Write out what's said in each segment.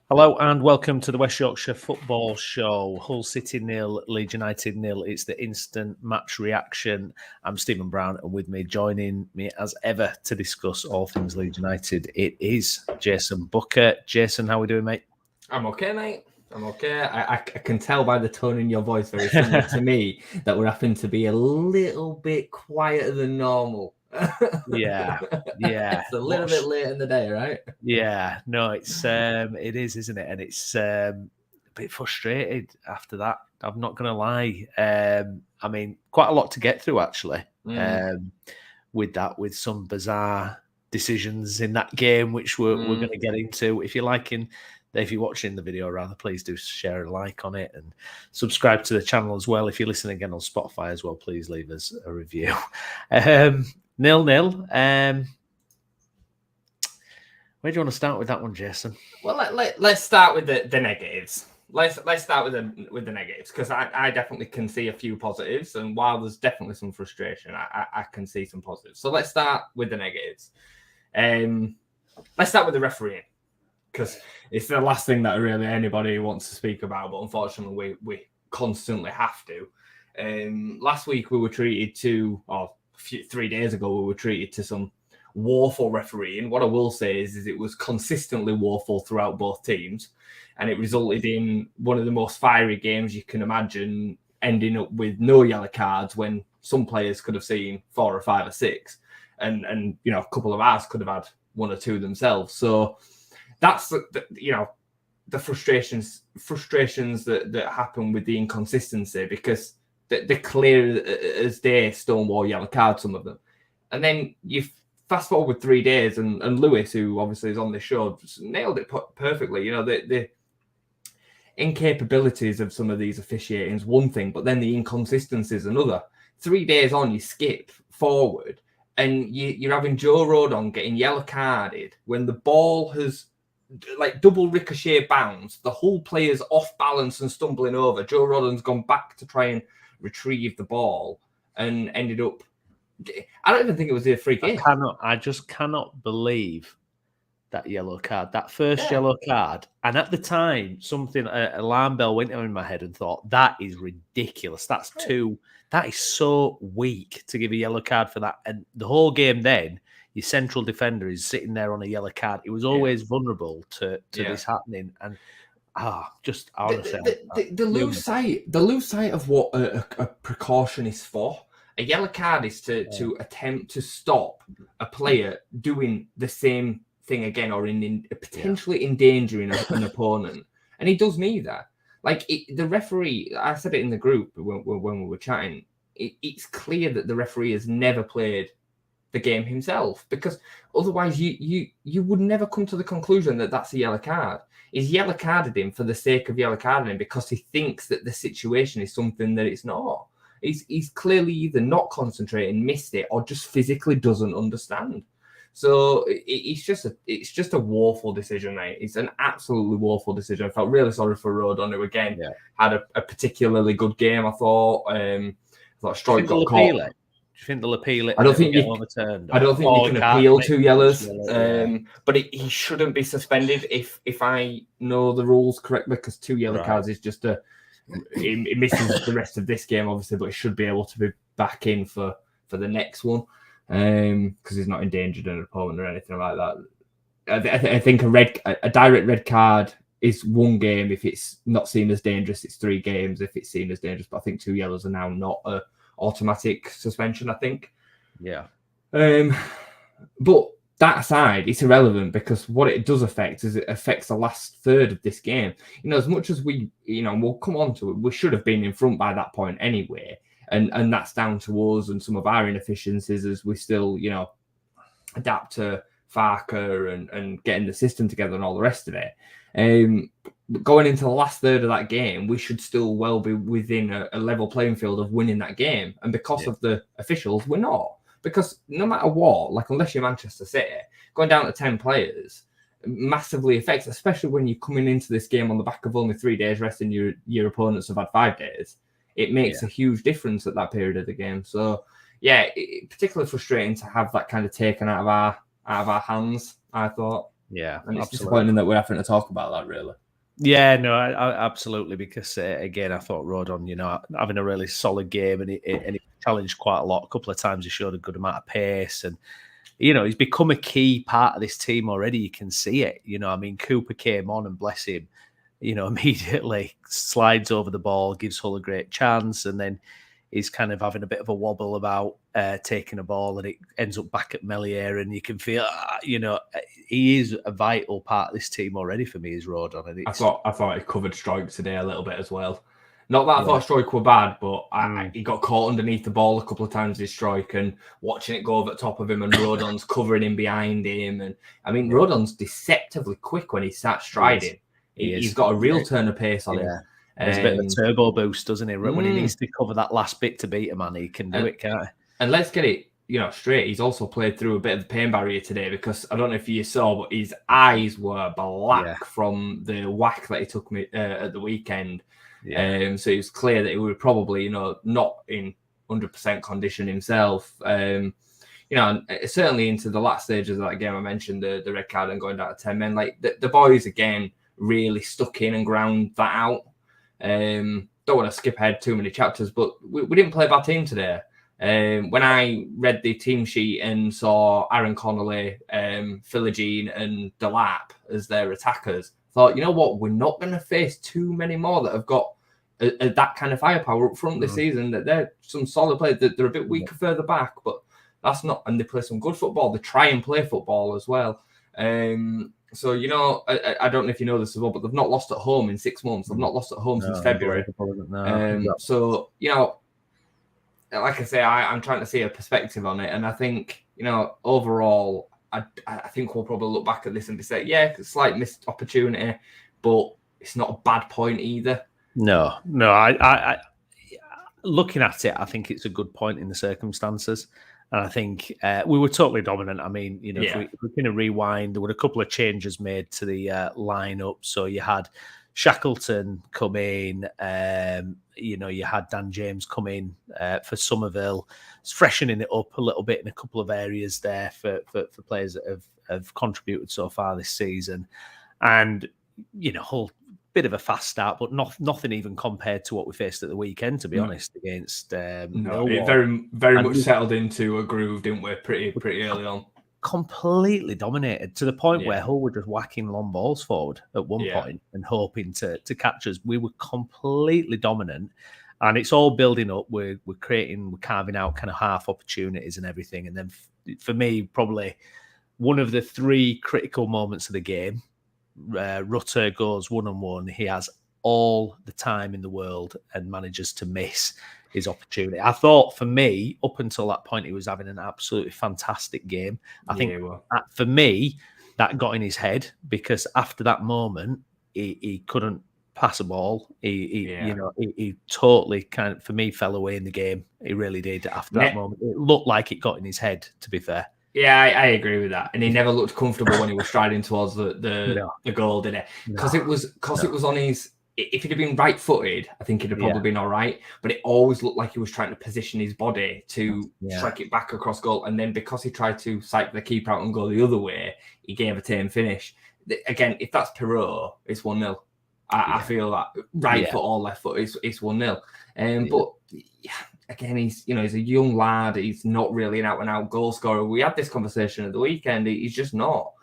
Hello and welcome to the West Yorkshire Football Show. Hull City 0, Leeds United 0. It's the instant match reaction. I'm Stephen Brown, and with me, joining me as ever to discuss all things Leeds United, it is Jason Booker. Jason, how are we doing, mate? I'm okay, mate. I'm okay. I can tell by the tone in your voice, very similar to me, that we're having to be a little bit quieter than normal. Yeah. It's a little bit late in the day, right? Yeah, no, it is, isn't it? And it's a bit frustrated after that. I'm not going to lie. I mean, quite a lot to get through actually. With some bizarre decisions in that game, which we're going to get into. If you're watching the video, rather, please do share a like on it and subscribe to the channel as well. If you're listening again on Spotify as well, please leave us a review. 0-0. Where do you want to start with that one, Jason? Well, let's start with the negatives. Let's start with the negatives, because I definitely can see a few positives, and while there's definitely some frustration, I can see some positives. So let's start with the negatives. Let's start with the refereeing, because it's the last thing that really anybody wants to speak about, but unfortunately we constantly have to. Last week we were treated to, or 3 days ago we were treated to some woeful refereeing. What I will say is it was consistently woeful throughout both teams, and it resulted in one of the most fiery games you can imagine, ending up with no yellow cards when some players could have seen 4 or 5 or 6, and you know, a couple of ours could have had 1 or 2 themselves. So that's the frustrations that happen with the inconsistency, because they're clear as day stonewall yellow cards, some of them. And then you fast forward 3 days, and Lewis, who obviously is on this show, just nailed it perfectly. You know, the incapabilities of some of these officiating is one thing, but then the inconsistencies another. 3 days on, you skip forward, and you're having Joe Rodon getting yellow carded when the ball has like double ricochet bounce. The whole player's off balance and stumbling over. Joe Rodon's gone back to try and retrieve the ball and ended up. I don't even think it was a free kick. I just cannot believe that yellow card, that first yellow card. And at the time, an alarm bell went in my head and thought, that is ridiculous. That is so weak to give a yellow card for that. And the whole game then, your central defender is sitting there on a yellow card. It was always vulnerable to this happening. And just honestly, the loose sight of what a precaution is for. A yellow card is to attempt to stop a player doing the same thing again, or potentially endangering an opponent, and he does neither. Like the referee, I said it in the group when we were chatting. It's clear that the referee has never played the game himself, because otherwise you would never come to the conclusion that that's a yellow card. He's yellow carded him for the sake of yellow carding him, because he thinks that the situation is something that it's not. He's clearly either not concentrating, missed it, or just physically doesn't understand. So it's just a woeful decision, mate. It's an absolutely woeful decision. I felt really sorry for Rodon, who again had a particularly good game. I thought Stroik got caught. Do you think they'll appeal it? I don't think you can appeal 2 yellows, but he shouldn't be suspended if I know the rules correctly, because 2 yellow cards is just it misses the rest of this game, obviously, but he should be able to be back in for the next one, because he's not endangered an opponent or anything like that. I think a direct red card is 1 game. If it's not seen as dangerous, it's 3 games if it's seen as dangerous. But I think 2 yellows are now not a automatic suspension, I think. But that aside, it's irrelevant, because what it does affect is it affects the last third of this game. You know, as much as we'll come on to it, we should have been in front by that point anyway. And that's down to us and some of our inefficiencies as we still, adapt to Farker and getting the system together and all the rest of it. Going into the last third of that game, we should still well be within a level playing field of winning that game. And because of the officials, we're not. Because no matter what, like unless you're Manchester City, going down to 10 players massively affects, especially when you're coming into this game on the back of only 3 days rest and your opponents have had 5 days. It makes a huge difference at that period of the game. So, particularly frustrating to have that kind of taken out of our hands, I thought. Yeah, And it's absolutely. disappointing that we're having to talk about that, really. Yeah, no, I absolutely, because again, I thought Rodon, having a really solid game, and he challenged quite a lot. A couple of times he showed a good amount of pace, and he's become a key part of this team already. You can see it. Cooper came on, and bless him, immediately slides over the ball, gives Hull a great chance, and then he's kind of having a bit of a wobble about taking a ball, and it ends up back at Melier, and you can feel, he is a vital part of this team already for me, is Rodon. And I thought he covered Stroik today a little bit as well. Not that I thought Stroik were bad, but he got caught underneath the ball a couple of times, his Stroik, and watching it go over the top of him, and Rodon's covering him behind him. And Rodon's deceptively quick when he starts striding. He's got a real turn of pace on him. There's a bit of a turbo boost, doesn't he? When he needs to cover that last bit to beat a man, he can do it, can't he? And let's get it, straight. He's also played through a bit of the pain barrier today, because I don't know if you saw, but his eyes were black from the whack that he took at the weekend. Yeah. So it was clear that he was probably, not in 100% condition himself. And certainly into the last stages of that game, I mentioned the red card and going down to 10 men. Like the boys again really stuck in and ground that out. Don't want to skip ahead too many chapters, but we didn't play a bad team today. When I read the team sheet and saw Aaron Connolly, Philogene and Delap as their attackers, thought, you know what, we're not going to face too many more that have got that kind of firepower up front this season. That they're some solid players. That they're a bit weaker further back, but that's not. And they play some good football. They try and play football as well. So, I don't know if you know this as well, but they've not lost at home in 6 months. They've not lost at home since February. So, like I say, I'm trying to see a perspective on it. And I think, overall, I think we'll probably look back at this and say, yeah, it's a slight missed opportunity, but it's not a bad point either. No, I looking at it, I think it's a good point in the circumstances. And I think we were totally dominant. If we're going to rewind, there were a couple of changes made to the lineup. So you had Shackleton come in, you had Dan James come in for Somerville. It's freshening it up a little bit in a couple of areas there for players that have contributed so far this season. And, Hull, bit of a fast start, but nothing even compared to what we faced at the weekend, to be honest, against Millwall. It very, very much settled into a groove, didn't we, pretty early on. Completely dominated to the point where Hull were just whacking long balls forward at one point and hoping to catch us. We were completely dominant, and it's all building up. We're carving out kind of half opportunities and everything. And then for me, probably one of the three critical moments of the game, Rutter goes 1-on-1. He has all the time in the world and manages to miss his opportunity. I thought, for me, up until that point, he was having an absolutely fantastic game. I think for me, that got in his head, because after that moment, he couldn't pass a ball. He totally kind of, for me, fell away in the game. He really did. After that moment, it looked like it got in his head, to be fair. Yeah, I agree with that. And he never looked comfortable when he was striding towards the goal, did it? Because it was on his. If he'd have been right-footed, I think he'd have probably been all right. But it always looked like he was trying to position his body to strike it back across goal. And then because he tried to psych the keeper out and go the other way, he gave a tame finish. Again, if that's Perot, it's 1-0. I feel that right foot or left foot, it's 1-0. But again, he's a young lad. He's not really an out-and-out goal scorer. We had this conversation at the weekend. He's just not.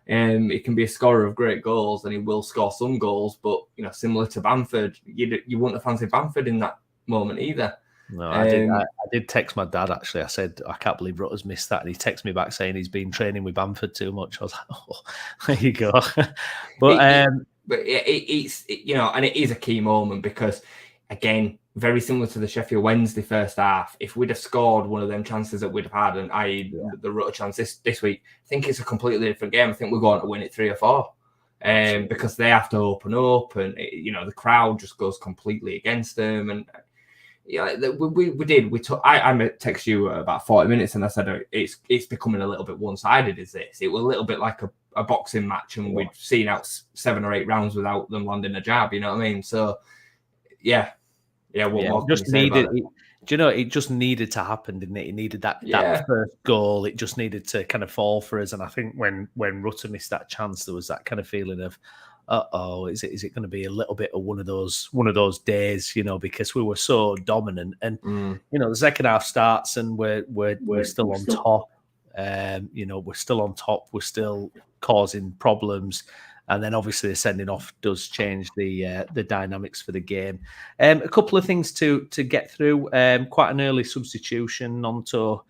He can be a scorer of great goals, and he will score some goals. But similar to Bamford, you wouldn't have fancied Bamford in that moment either. No, I did text my dad, actually. I said, I can't believe Rutter's missed that. And he texted me back saying he's been training with Bamford too much. I was like, oh, there you go. It's and it is a key moment, because, again, very similar to the Sheffield Wednesday first half, if we'd have scored one of them chances that we'd have had, and i.e. the Rutter chance this week, I think it's a completely different game. I think we're going to win it 3 or 4. Because they have to open up, and the crowd just goes completely against them. And I text you about 40 minutes, and I said it's becoming a little bit one-sided. Is this? It was a little bit like a boxing match, and we'd seen out 7 or 8 rounds without them landing a jab. You know what I mean? So, yeah. What just needed. Do you know, it just needed to happen, didn't it? It needed that first goal. It just needed to kind of fall for us. And I think when Rutter missed that chance, there was that kind of feeling of, is it going to be a little bit of one of those days, you know, because we were so dominant. And you know, the second half starts and we're still on top. You know, we're still on top. We're still causing problems. And then obviously the sending off does change the dynamics for the game. A couple of things to get through. Quite an early substitution. Nonto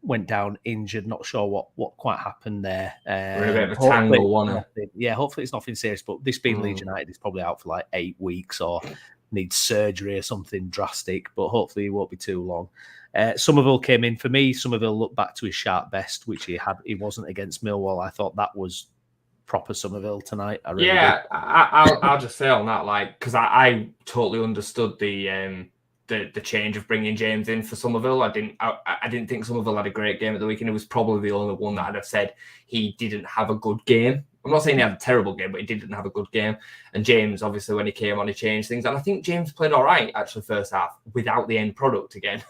went down injured. Not sure what quite happened there. We're a bit of a tangle, wasn't it? Yeah, hopefully it's nothing serious. But this being Leeds United, he's probably out for like 8 weeks or needs surgery or something drastic. But hopefully it won't be too long. Somerville came in. For me, Somerville looked back to his sharp best, which he wasn't against Millwall. I thought that was proper Somerville tonight. I really did. I'll just say on that, like, because I totally understood the change of bringing James in for Somerville. I didn't think Somerville had a great game at the weekend. It was probably the only one that I'd have said he didn't have a good game. I'm not saying he had a terrible game, but he didn't have a good game. And James, obviously, when he came on, he changed things. And I think James played all right, actually, first half, without the end product again.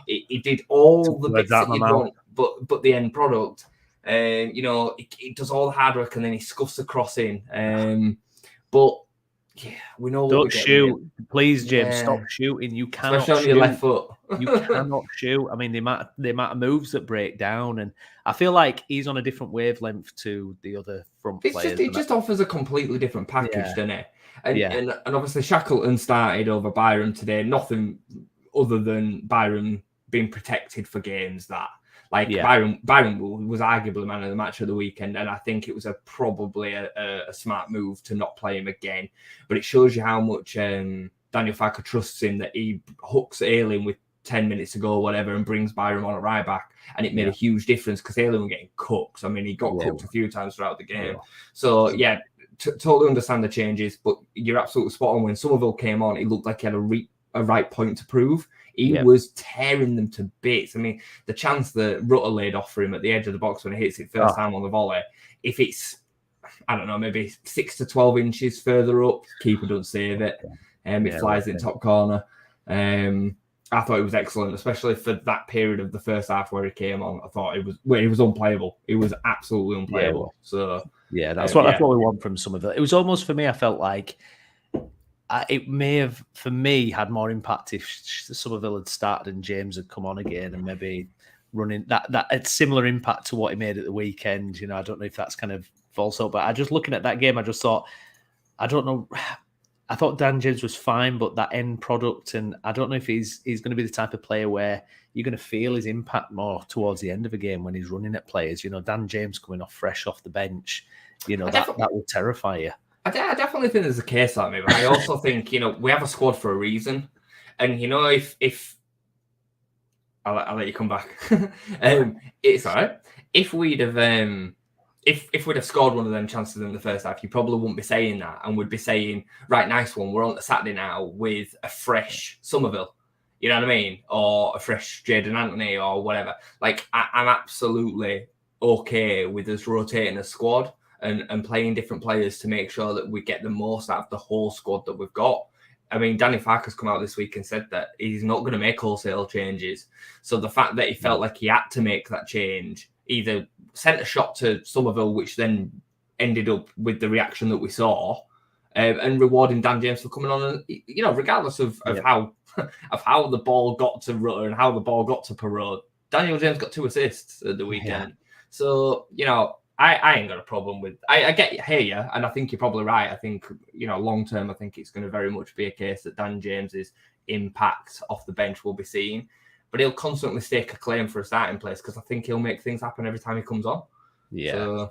He did all the bits that you'd want, but the end product, you know, he does all the hard work and then he scuffs the cross in. But, yeah, we know what Don't shoot. Please, James, stop shooting. You cannot especially shoot. on your left foot. You cannot shoot. I mean, the amount of moves that break down, and I feel like he's on a different wavelength to the other front players. It just offers a completely different package, doesn't it? And obviously Shackleton started over Byram today. Nothing other than Byram being protected for games that. Byram was arguably man of the match of the weekend, and I think it was probably a smart move to not play him again. But it shows you how much Daniel Farke trusts him, that he hooks Ayling with 10 minutes to go or whatever and brings Byram on at right back. And it made a huge difference because Ayling was getting cooked. I mean, he got cooked a few times throughout the game. So, totally understand the changes, but you're absolutely spot on. When Somerville came on, it looked like he had a right point to prove. He was tearing them to bits. I mean, the chance that Rutter laid off for him at the edge of the box when he hits it first time on the volley, if it's, I don't know, maybe 6 to 12 inches further up, keeper doesn't save it. It flies in top corner. I thought it was excellent, especially for that period of the first half where he came on. I thought it was unplayable. It was absolutely unplayable. That's what we want from Somerville. It was almost, for me, I felt like it may have, for me, had more impact if Somerville had started and James had come on again and maybe running that had similar impact to what he made at the weekend. You know, I don't know if that's kind of false up, but I just looking at that game, I just thought, I don't know. I thought Dan James was fine, but that end product, and I don't know if he's going to be the type of player where you're going to feel his impact more towards the end of a game when he's running at players. You know, Dan James coming off fresh off the bench, you know, that will terrify you. I definitely think there's a case like me, but I also think, you know, we have a squad for a reason. And, you know, if I'll let you come back. It's all right. If we'd have scored one of them chances in the first half, you probably wouldn't be saying that, and would be saying, right, nice one, we're on the Saturday now with a fresh Somerville. You know what I mean? Or a fresh Jayden Anthony or whatever. Like, I'm absolutely okay with us rotating a squad and playing different players to make sure that we get the most out of the whole squad that we've got. I mean, Danny Farke's come out this week and said that he's not going to make wholesale changes. So the fact that he felt like he had to make that change either sent a shot to Somerville, which then ended up with the reaction that we saw, and rewarding Dan James for coming on. And, you know, regardless of how the ball got to Rutter and how the ball got to Perrault, Daniel James got 2 assists at the weekend. Yeah. So, you know, I ain't got a problem with. I hear you, and I think you're probably right. I think, you know, long term, I think it's going to very much be a case that Dan James's impact off the bench will be seen, but he'll constantly stake a claim for a starting place because I think he'll make things happen every time he comes on. Absolutely.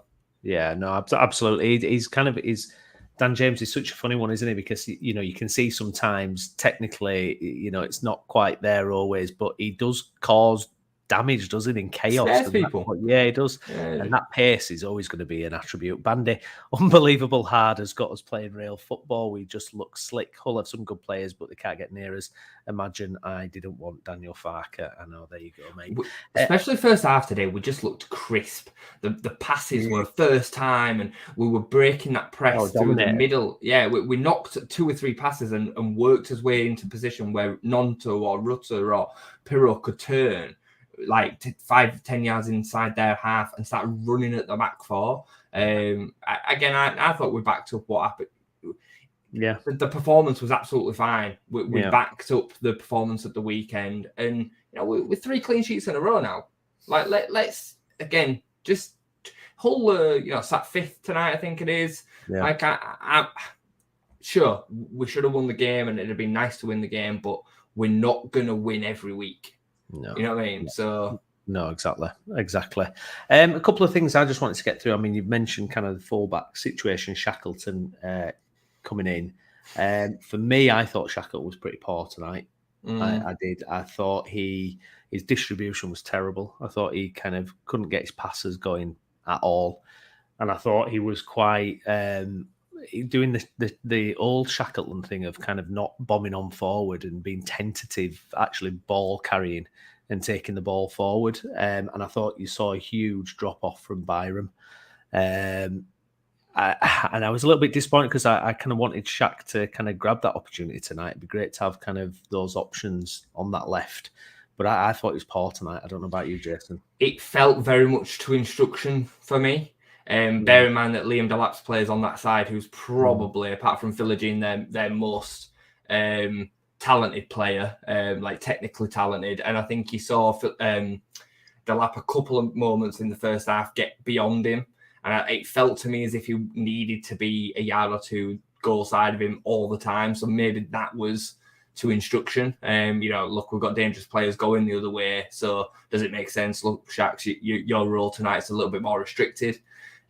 Dan James is such a funny one, isn't he? Because, you know, you can see sometimes technically, you know, it's not quite there always, but he does cause damage, doesn't he, in chaos. Scares people. But yeah, he does. Yeah. And that pace is always going to be an attribute. Bandy, unbelievable hard, has got us playing real football. We just look slick. Hull have some good players, but they can't get near us. Imagine I didn't want Daniel Farke. I know, there you go, mate. Especially first half today, we just looked crisp. The passes were first time, and we were breaking that press through the middle. Yeah, we knocked 2 or 3 passes and worked his way into position where Nonto or Rutter or Pirro could turn like 5-10 yards inside their half and start running at the back four. I thought we backed up what happened. Yeah, the performance was absolutely fine. We backed up the performance at the weekend, and with 3 clean sheets in a row now. Like let's again just Hull, sat 5th tonight, I think it is. Yeah. Like I sure we should have won the game, and it'd have been nice to win the game, but we're not gonna win every week. No, you know what I mean. So no, exactly. A couple of things I just wanted to get through. I mean, you've mentioned kind of the fullback situation, Shackleton coming in. For me, I thought Shackleton was pretty poor tonight. I did. I thought his distribution was terrible. I thought he kind of couldn't get his passes going at all, and I thought he was quite doing the old Shackleton thing of kind of not bombing on forward and being tentative, actually ball carrying and taking the ball forward. And I thought you saw a huge drop off from Byram. And I was a little bit disappointed because I kind of wanted Shaq to kind of grab that opportunity tonight. It'd be great to have kind of those options on that left. But I thought it was poor tonight. I don't know about you, Jason. It felt very much to instruction for me. Bear in mind that Liam Delap's plays on that side, who's probably, apart from Philogene, their most talented player, like technically talented. And I think you saw Delap a couple of moments in the first half get beyond him. And it felt to me as if he needed to be a yard or 2 goal side of him all the time. So maybe that was to instruction. Look, we've got dangerous players going the other way. So does it make sense? Look, Shax, your role tonight is a little bit more restricted.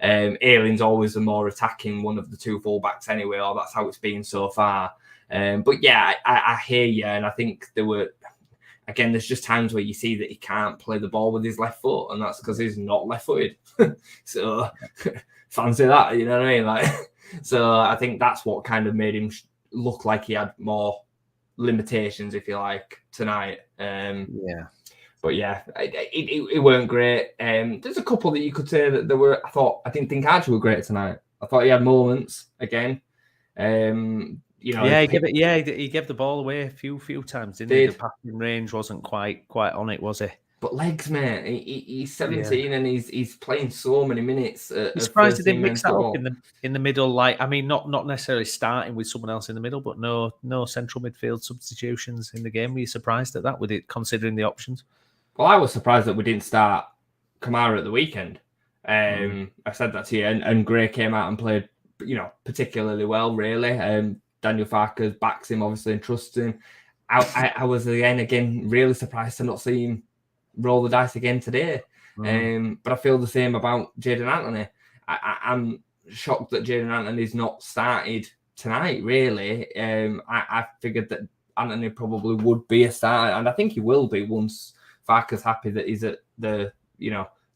Aylin's always the more attacking one of the 2 fullbacks anyway, or that's how it's been so far. But yeah, I hear you. And I think there's just times where you see that he can't play the ball with his left foot, and that's because he's not left-footed. So fancy that, you know what I mean? Like, so I think that's what kind of made him look like he had more limitations, if you like, tonight. But yeah, it weren't great. There's a couple that you could say that there were. I didn't think Archie were great tonight. I thought he had moments again. He gave the ball away a few times, didn't he? The passing range wasn't quite on it, was he? But legs, mate. He's 17 and he's playing so many minutes. I'm surprised he didn't mix that up in the middle. Like, I mean, not necessarily starting with someone else in the middle, but no central midfield substitutions in the game. Were you surprised at that, with it considering the options? Well, I was surprised that we didn't start Kamara at the weekend. I said that to you, and Gray came out and played, particularly well, really. Daniel Farke backs him, obviously, and trusts him. I was, again, really surprised to not see him roll the dice again today. But I feel the same about Jayden Anthony. I'm shocked that Jayden Anthony's not started tonight, really. I figured that Anthony probably would be a starter, and I think he will be once Farke's happy that he's at the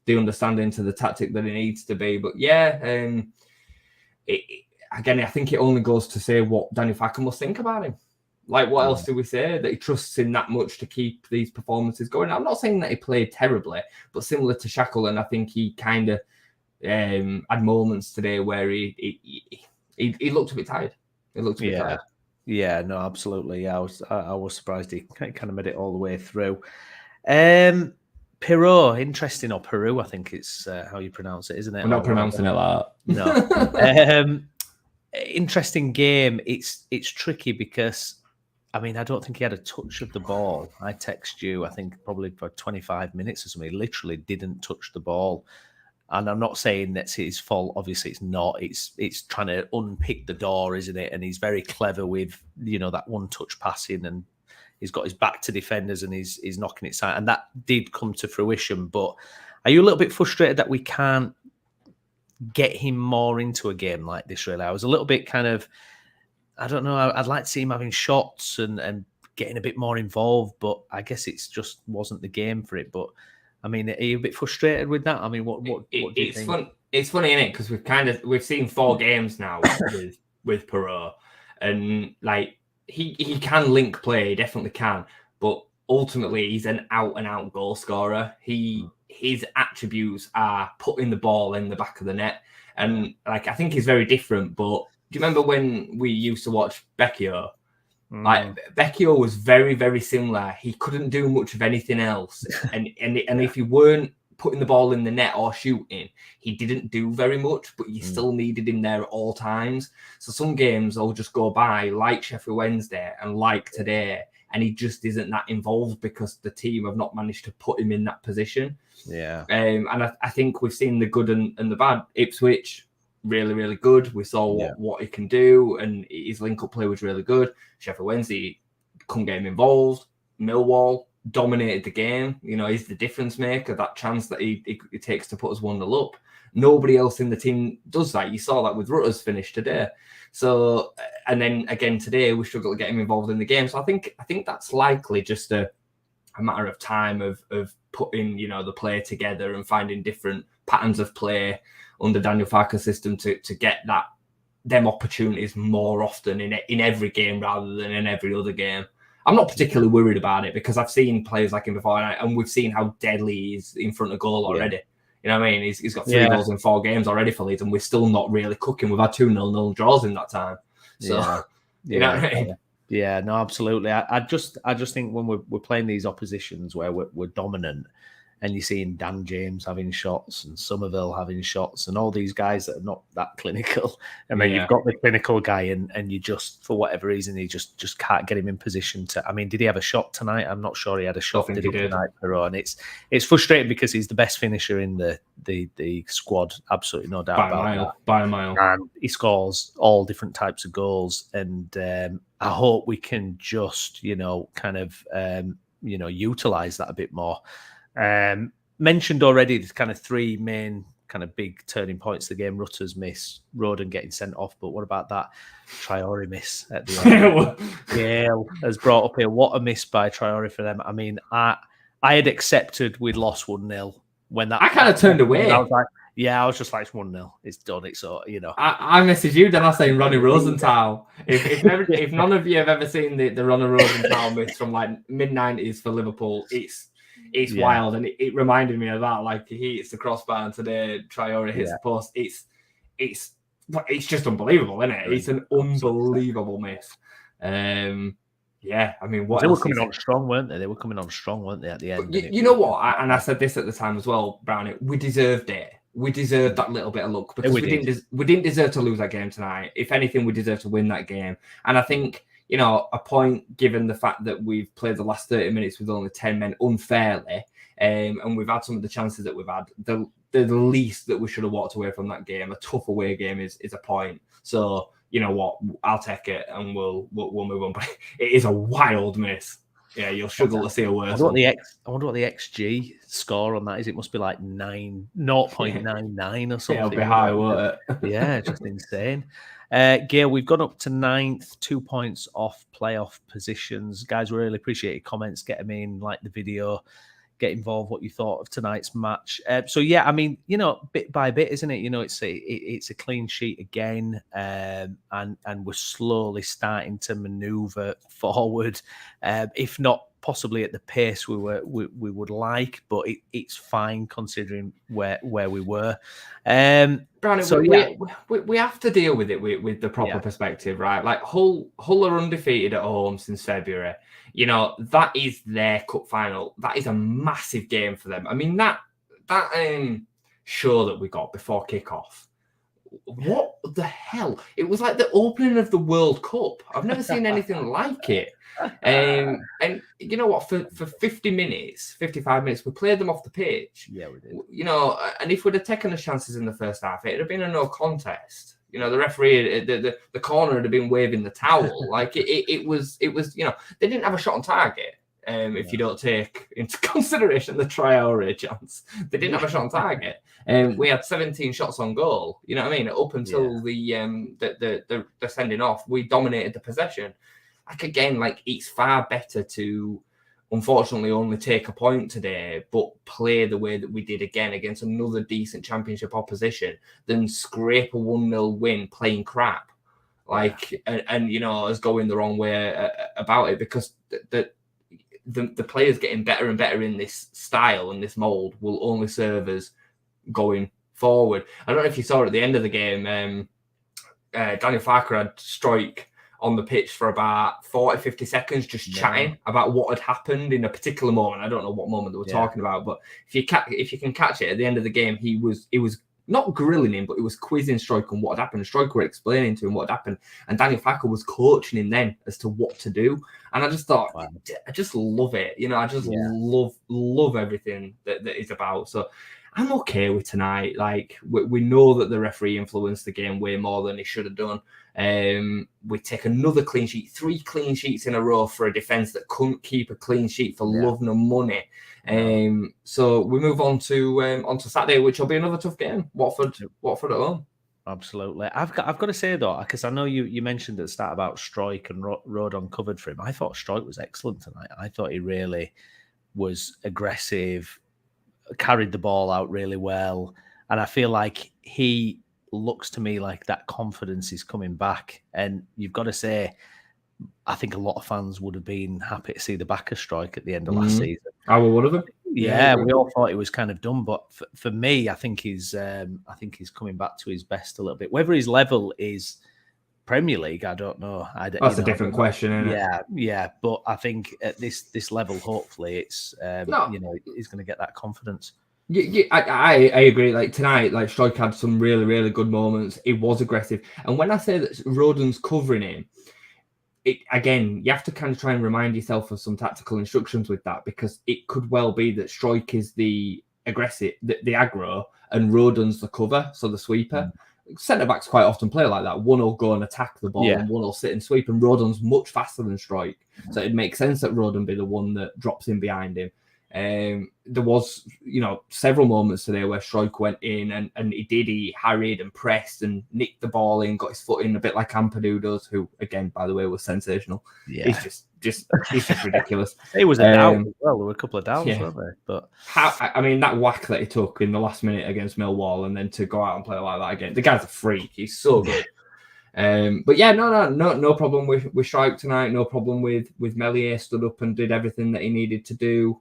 understanding to the tactic that he needs to be. But yeah, again, I think it only goes to say what Daniel Farke must think about him. Like, what else do we say? That he trusts him that much to keep these performances going. I'm not saying that he played terribly, but similar to Shackleton, I think he kind of had moments today where he looked a bit tired. He looked a bit tired. Yeah, no, absolutely. Yeah, I was surprised he kind of made it all the way through. Pirro, interesting, or Peru, I think it's how you pronounce it, isn't it? We're not pronouncing it like that. No. Interesting game. It's tricky because, I mean, I don't think he had a touch of the ball. I text you, I think probably for 25 minutes or something. He literally didn't touch the ball. And I'm not saying that's his fault. Obviously, it's not. It's trying to unpick the door, isn't it? And he's very clever with, that one-touch passing, and he's got his back to defenders and he's knocking it side. And that did come to fruition. But are you a little bit frustrated that we can't get him more into a game like this, really? I was a little bit kind of, I don't know, I'd like to see him having shots and getting a bbit more involved, but I guess it's just wasn't the game for it. But I mean, are you a bit frustrated with that? I mean, what do you think? Fun. It's funny, isn't it? Because we've seen 4 games now with Perot, and like he can link play, he definitely can, but ultimately he's an out and out goal scorer. His attributes are putting the ball in the back of the net, and like I think he's very different. But do you remember when we used to watch Becchio? Like Becchio was very, very similar. He couldn't do much of anything else, and if he weren't putting the ball in the net or shooting, he didn't do very much. But you still needed him there at all times. So some games will just go by, like Sheffield Wednesday and like today, and he just isn't that involved because the team have not managed to put him in that position. Yeah, and I think we've seen the good and the bad. Ipswich, really, really good. We saw what he can do, and his link-up play was really good. Sheffield Wednesday couldn't get him involved. Millwall dominated the game. You know, he's the difference maker, that chance that he takes to put us 1-0 up. Nobody else in the team does that. You saw that with Rutter's finish today. So, and then again today, we struggle to get him involved in the game. So I think that's likely just a matter of time of putting, you know, the play together and finding different patterns of play under Daniel Farke's system to get them opportunities more often in every game rather than in every other game. I'm not particularly worried about it because I've seen players like him before, and we've seen how deadly he is in front of goal already. You know what I mean? He's got 3 goals in 4 games already for Leeds, and we're still not really cooking. We've had 2 0-0 draws in that time. So, you know what I mean? Yeah, no, absolutely. I just think when we're playing these oppositions where we're dominant, and you're seeing Dan James having shots and Somerville having shots and all these guys that are not that clinical. And then you've got the clinical guy and you just, for whatever reason, he just can't get him in position to... I mean, did he have a shot tonight? I'm not sure he had a shot. Did he tonight, Perot? And it's frustrating because he's the best finisher in the squad. Absolutely no doubt by a mile. And he scores all different types of goals. And I hope we can just, kind of, utilize that a bit more. Mentioned already, there's kind of 3 main kind of big turning points of the game. Rutter's miss, Roden getting sent off, but what about that Traore miss at the end? Gail has brought up here, what a miss by Traore for them. I mean, I had accepted we'd lost 1-0 when that... I kind of turned away. I was like, I was just like, it's 1-0. It's done. It's so, I messaged you, then I was saying Ronnie Rosenthal. If none of you have ever seen the Ronnie Rosenthal miss from like mid-90s for Liverpool, it's wild, and it reminded me of that. Like, he hits the crossbar, and today Traore hits the post. It's just unbelievable, isn't it? It's an unbelievable miss. I mean, what they were coming on strong, weren't they? They were coming on strong, weren't they, at the end? You know what? I said this at the time as well, Browney. We deserved it. We deserved that little bit of luck because we didn't deserve to lose that game tonight. If anything, we deserve to win that game. And I think, a point, given the fact that we've played the last 30 minutes with only 10 men unfairly, and we've had some of the chances that we've had, the least that we should have walked away from that game, a tough away game, is a point. So, you know what, I'll take it and we'll move on. But it is a wild miss. Yeah, you'll struggle to see a worse. I wonder what the XG score on that is. It must be like 0.99 or something. It'll be high, won't it? Yeah, just insane. Gail, we've gone up to 9th, 2 points off playoff positions. Guys, we really appreciate your comments. Get them in, like the video, get involved. What you thought of tonight's match? So yeah, I mean, bit by bit, isn't it? It's a clean sheet again, and we're slowly starting to manoeuvre forward, if not possibly at the pace we would like, but it's fine considering where we were. Brownie, so we have to deal with it with the proper perspective, right? Like Hull are undefeated at home since February. That is their cup final. That is a massive game for them. I mean, that show that we got before kickoff. What the hell? It was like the opening of the World Cup. I've never seen anything like it. And you know what? For 50 minutes, 55 minutes, we played them off the pitch. Yeah, we did. And if we'd have taken the chances in the first half, it'd have been a no contest. The referee, the corner would have been waving the towel. Like it was. They didn't have a shot on target. If you don't take into consideration the Traore chance, they didn't have a shot on target. We had 17 shots on goal. You know what I mean? Up until the sending off, we dominated the possession. again, like it's far better to unfortunately only take a point today, but play the way that we did again against another decent championship opposition than scrape a 1-0 win playing crap. And you know, us going the wrong way about it, because the players getting better and better in this style and this mold will only serve us going forward. I don't know if you saw at the end of the game, Daniel Farker had Strike on the pitch for about 40, 50 seconds, just chatting about what had happened in a particular moment. I don't know what moment they were talking about, but if you can catch it at the end of the game, he was not grilling him, but he was quizzing Strike on what had happened. Strike were explaining to him what had happened, and Daniel Farker was coaching him then as to what to do. And I just thought, I just love it. You know, I just love everything that is about. So I'm okay with tonight. Like, we know that the referee influenced the game way more than he should have done. We take another clean sheet, 3 clean sheets in a row for a defence that couldn't keep a clean sheet for love nor money. So we move on to Saturday, which will be another tough game. Watford at home. Absolutely. I've got to say though, because I know you mentioned at the start about Strike and Rodon covered for him. I thought Strike was excellent tonight. I thought he really was aggressive, carried the ball out really well, and I feel like he looks to me like that confidence is coming back. And you've got to say, I think a lot of fans would have been happy to see the back of Strike at the end of last season. I was one of them. Yeah, we all thought he was kind of done, but for me, I think he's coming back to his best a little bit. Whether his level is Premier League, I don't know. That's a different question, isn't it? Yeah, but I think at this level, hopefully, it's he's going to get that confidence. I agree. Like tonight, like Strike had some really, really good moments. It was aggressive, and when I say that Rodon's covering him, again, you have to kind of try and remind yourself of some tactical instructions with that, because it could well be that Strike is the aggressive, the aggro, and Rodon's the cover, so the sweeper. Centre backs quite often play like that. One will go and attack the ball, and one will sit and sweep. And Rodon's much faster than Strike, so it makes sense that Rodon be the one that drops in behind him. There was, several moments today where Strike went in and he harried and pressed and nicked the ball in, got his foot in a bit like Ampadu does, who again, by the way, was sensational. Yeah, he's just ridiculous. It was a doubt as well. There were a couple of doubts, weren't there? But that whack that he took in the last minute against Millwall, and then to go out and play like that again, the guy's a freak. He's so good. But yeah, no problem with Strike tonight. No problem with Meslier. Stood up and did everything that he needed to do.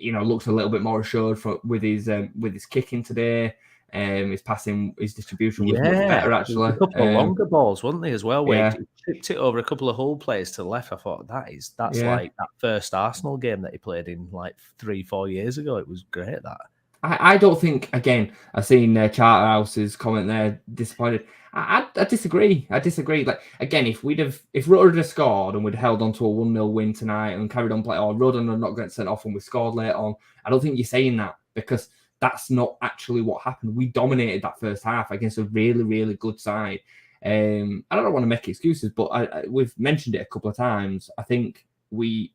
Looks a little bit more assured with his kicking today. His passing, his distribution was much better actually. A couple of longer balls, weren't they as well? Where he chipped it over a couple of Hull players to the left. I thought that's like that first Arsenal game that he played in like 3-4 years ago. It was great. That. I don't think, again, I've seen Charterhouse's comment there, disappointed. I disagree. Like, again, if Rotor had scored and we'd held on to a 1-0 win tonight and carried on playing, or Rotor had not got sent off and we scored later on, I don't think you're saying that, because that's not actually what happened. We dominated that first half against a really, really good side. I don't want to make excuses, but we've mentioned it a couple of times. I think the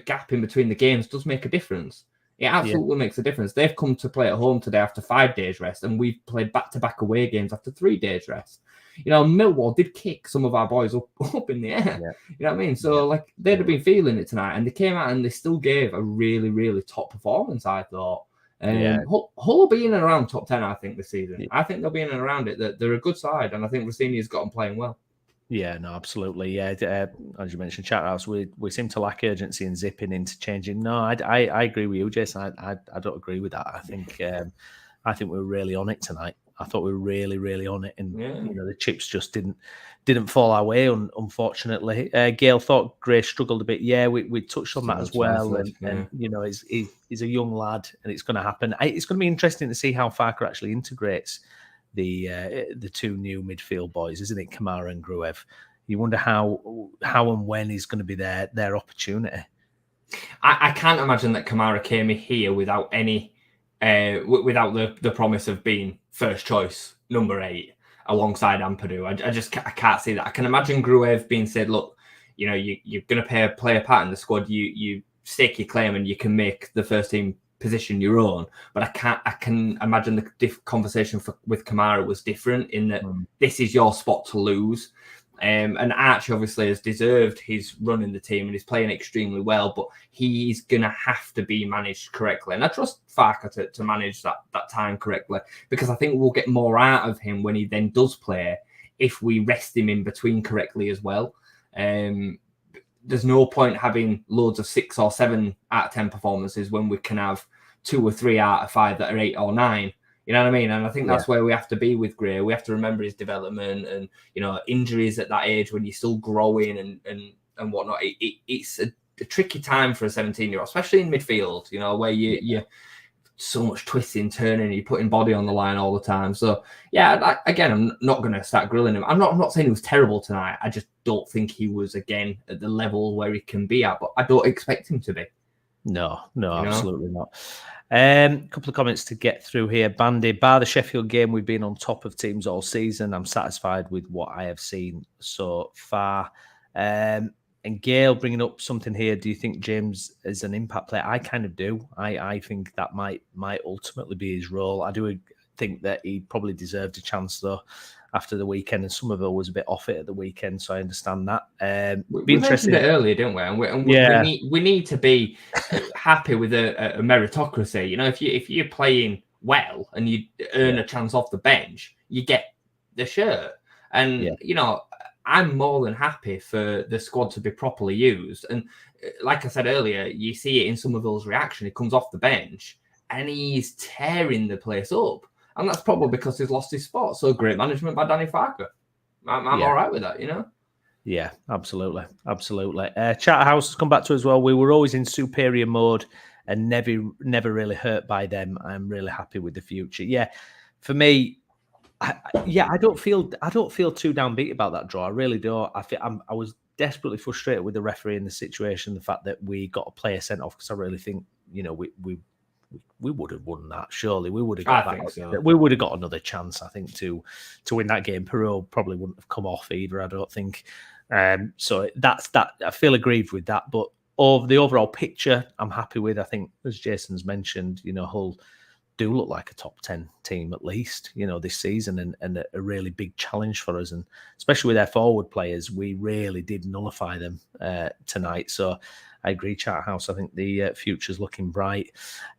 gap in between the games does make a difference. It absolutely makes a difference. They've come to play at home today after 5 days rest, and we've played back-to-back away games after 3 days rest. Millwall did kick some of our boys up in the air. Yeah. You know what I mean? So, they'd have been feeling it tonight, and they came out and they still gave a really, really top performance, I thought. Hull will be in and around top 10, I think, this season. I think they'll be in and around it. They're a good side, and I think Rossini's got them playing well. Yeah, no, absolutely. Yeah, as you mentioned, Charterhouse, we seem to lack urgency and zipping into changing. No, I agree with you, Jason. I don't agree with that. I think we were really on it tonight. I thought we were really, really on it, and the chips just didn't fall our way. Unfortunately, Gail thought Gray struggled a bit. Yeah, we touched on that as well. And he's a young lad, and it's going to happen. It's going to be interesting to see how Farker actually integrates the two new midfield boys, isn't it? Kamara and Gruev. You wonder how and when is going to be their opportunity. I can't imagine that Kamara came here without any without the promise of being first choice number 8 alongside Ampadu. I can't see that. I can imagine Gruev being said, look, you're going to play a part in the squad. You stake your claim and you can make the first team position your own, but I can imagine the conversation with Kamara was different in that this is your spot to lose. And Archie obviously has deserved his run in the team and he's playing extremely well, but he's going to have to be managed correctly. And I trust Farke to manage that time correctly, because I think we'll get more out of him when he then does play if we rest him in between correctly as well. There's no point having loads of 6 or 7 out of 10 performances when we can have 2 or 3 out of 5 that are 8 or 9. You know what I mean? And I think that's where we have to be with Gray. We have to remember his development and, injuries at that age when you're still growing and whatnot. It's a tricky time for a 17-year-old, especially in midfield, where you're so much twisting, turning, you're putting body on the line all the time. So, again, I'm not going to start grilling him. I'm not saying he was terrible tonight. I just don't think he was, again, at the level where he can be at. But I don't expect him to be. No, absolutely not. A couple of comments to get through here. Bandy, bar the Sheffield game, we've been on top of teams all season. I'm satisfied with what I have seen so far. And Gail bringing up something here. Do you think James is an impact player? I kind of do. I think that might ultimately be his role. I do think that he probably deserved a chance though after the weekend, and Somerville was a bit off it at the weekend, so I understand that. We mentioned it earlier, didn't we? And we need to be happy with a meritocracy. If you're playing well and you earn a chance off the bench, you get the shirt. And I'm more than happy for the squad to be properly used. And like I said earlier, you see it in Somerville's reaction. He comes off the bench and he's tearing the place up. And that's probably because he's lost his spot. So great management by Danny Farke. I'm all right with that, Yeah, absolutely. Chatterhouse has come back to us as well. We were always in superior mode and never really hurt by them. I'm really happy with the future. Yeah, for me, I don't feel too downbeat about that draw. I really don't. I was desperately frustrated with the referee in the situation, the fact that we got a player sent off, because I really think we would have won that. Surely we would have got that. So. We would have got another chance, I think, to win that game. Perot probably wouldn't have come off either, I don't think. So that's that. I feel aggrieved with that, but of the overall picture, I'm happy with. I think, as Jason's mentioned, Hull do look like a top 10 team at least, this season, and a really big challenge for us, and especially with their forward players, we really did nullify them tonight. So I agree, Charthouse. I think the future's looking bright.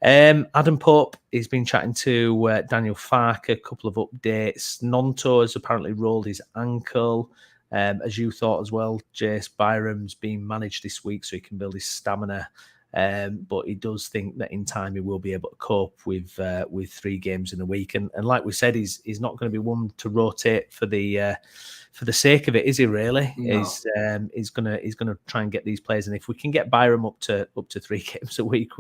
Adam Pope, he's been chatting to Daniel Farke, a couple of updates. Nonto has apparently rolled his ankle, as you thought as well, Jace. Byram's being managed this week so he can build his stamina. But he does think that in time he will be able to cope with 3 games in a week. And like we said, he's not going to be one to rotate for the sake of it, is he? Really? No. He's gonna try and get these players. And if we can get Byram up to 3 games a week,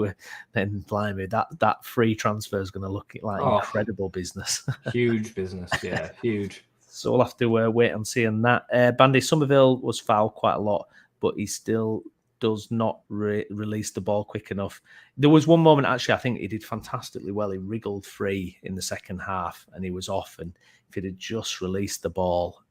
then blimey, that free transfer is going to look like incredible business. Huge business, yeah, huge. So we'll have to wait and see on that. Bandy, Somerville was fouled quite a lot, but he still does not release the ball quick enough. There was one moment, actually, I think he did fantastically well. He wriggled free in the second half and he was off. And if he'd have just released the ball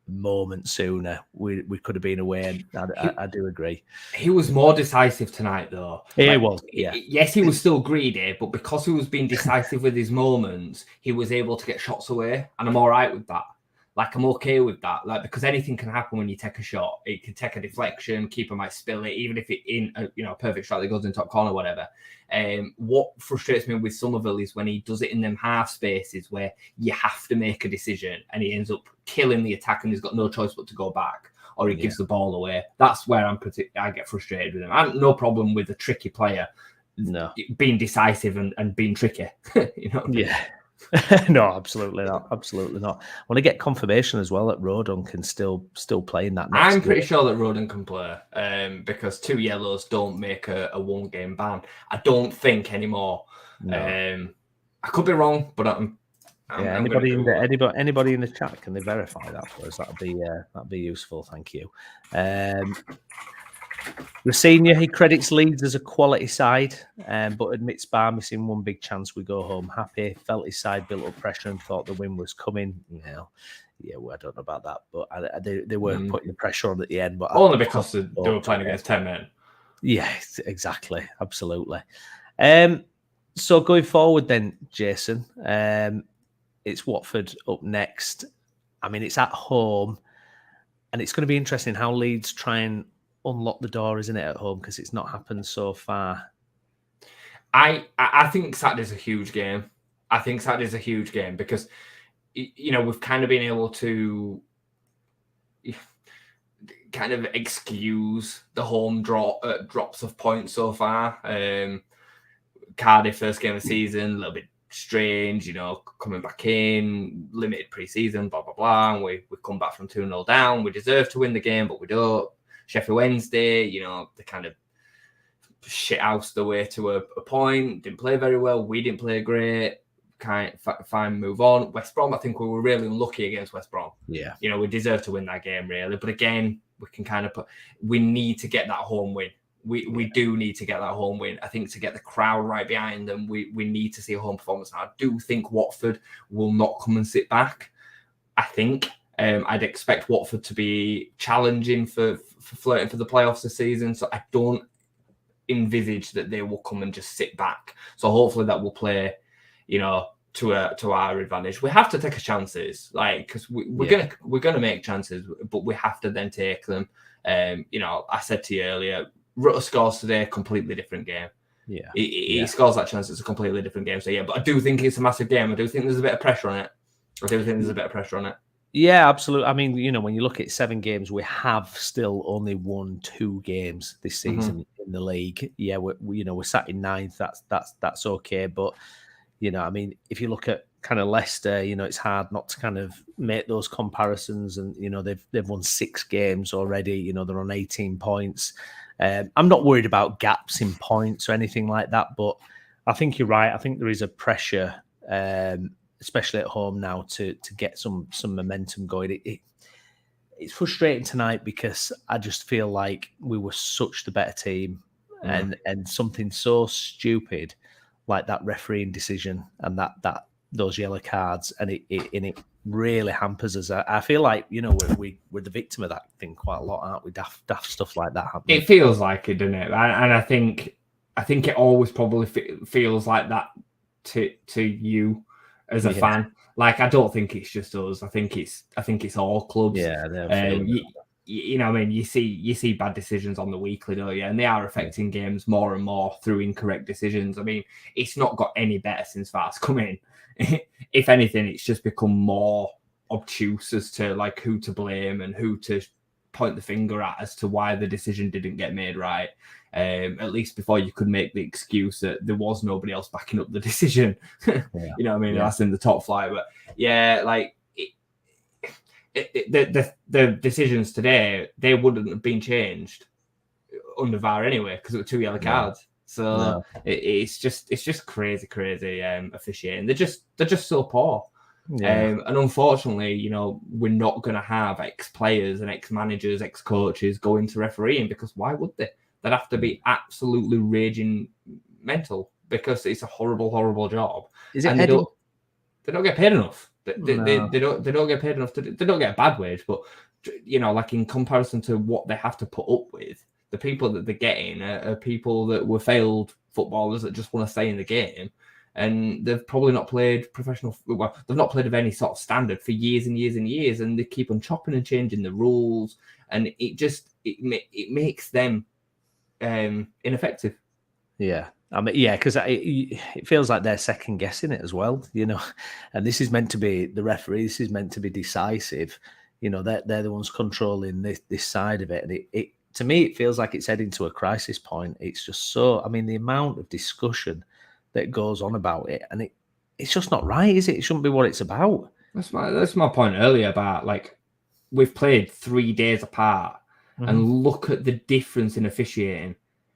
a moment sooner, we could have been away. And I do agree. He was more decisive tonight, though. He was, yeah. Yes, he was still greedy, but because he was being decisive with his moments, he was able to get shots away. And I'm all right with that. I'm okay with that. Because anything can happen when you take a shot. It can take a deflection, keeper might spill it, even if it in a perfect shot that goes in top corner, whatever. What frustrates me with Somerville is when he does it in them half spaces where you have to make a decision and he ends up killing the attack and he's got no choice but to go back, or he gives the ball away. That's where I get frustrated with him. I have no problem with a tricky player being decisive and being tricky. Yeah. No, absolutely not. Absolutely not. I want to get confirmation as well that Rodon can still play in that next I'm pretty sure that Rodon can play because 2 yellows don't make a 1-game ban. I don't think anymore. No. I could be wrong, but anybody in the chat, can they verify that for us? That'd be useful. Thank you. Rosenia, he credits Leeds as a quality side, but admits bar missing 1 big chance, we go home happy. Felt his side built up pressure and thought the win was coming. Well, I don't know about that, but they weren't putting the pressure on at the end. But only because they were playing against 10 men. Yeah, exactly, absolutely. So going forward, then, Jason, it's Watford up next. I mean, it's at home. And it's going to be interesting how Leeds try and unlock the door, isn't it, at home? Because it's not happened so far. I think Saturday's a huge game. I think Saturday's a huge game because, we've kind of been able to kind of excuse the home drops of points so far. Cardiff, first game of the season, a little bit strange, coming back in, limited pre-season, blah, blah, blah. And we come back from 2-0 down. We deserve to win the game, but we don't. Sheffield Wednesday, they kind of shithoused the way to a point, didn't play very well. We didn't play great. Fine, move on. West Brom, I think we were really unlucky against West Brom. Yeah. We deserve to win that game, really. But again, we can kind of we need to get that home win. We do need to get that home win. I think to get the crowd right behind them, we need to see a home performance. And I do think Watford will not come and sit back. I think I'd expect Watford to be challenging for flirting for the playoffs this season. So I don't envisage that they will come and just sit back. So hopefully that will play, to our advantage. We have to take our chances, because we're gonna make chances, but we have to then take them. I said to you earlier, Rutter scores today, completely different game. Yeah, he scores that chance. It's a completely different game. So but I do think it's a massive game. I do think there's a bit of pressure on it. Yeah, absolutely. I mean, when you look at 7 games, we have still only won 2 games this season in the league. Yeah, we're sat in 9th. That's okay. But I mean, if you look at kind of Leicester, it's hard not to kind of make those comparisons. And they've won 6 games already. They're on 18 points. I'm not worried about gaps in points or anything like that. But I think you're right. I think there is a pressure. Especially at home now, to get some momentum going. It's frustrating tonight because I just feel like we were such the better team, and something so stupid like that refereeing decision and that those yellow cards, and it really hampers us. I feel like we're the victim of that thing quite a lot, aren't we? Daft stuff like that happening. It feels like it, doesn't it? And I think it always probably feels like that to you as a fan. I don't think it's just us. I think it's all clubs. Yeah, I mean, you see bad decisions on the weekly, don't you? And they are affecting games more and more through incorrect decisions. I mean, it's not got any better since VAR's come in. If anything, it's just become more obtuse as to who to blame and who to point the finger at as to why the decision didn't get made right. At least before you could make the excuse that there was nobody else backing up the decision. What I mean? That's in the top flight. But the decisions today, they wouldn't have been changed under VAR anyway because it were 2 yellow cards. So it's just crazy officiating. They're just so poor. And unfortunately, we're not going to have ex-players and ex-managers, ex-coaches going to refereeing because why would they? They'd have to be absolutely raging mental because it's a horrible, horrible job. And they don't get paid enough. They don't get paid enough. They don't get a bad wage, but in comparison to what they have to put up with, the people that they're getting are people that were failed footballers that just want to stay in the game. And they've probably not played professional. Well, they've not played of any sort of standard for years and years and years, and they keep on chopping and changing the rules, and it makes them ineffective. Yeah, I mean, because it feels like they're second guessing it as well, And this is meant to be the referee. This is meant to be decisive. They're the ones controlling this side of it, and it to me it feels like it's heading to a crisis point. It's just so. I mean, the amount of discussion that goes on about it, and it's just not right, is it? It shouldn't be what it's about. That's my point earlier about we've played 3 days apart, and look at the difference in officiating.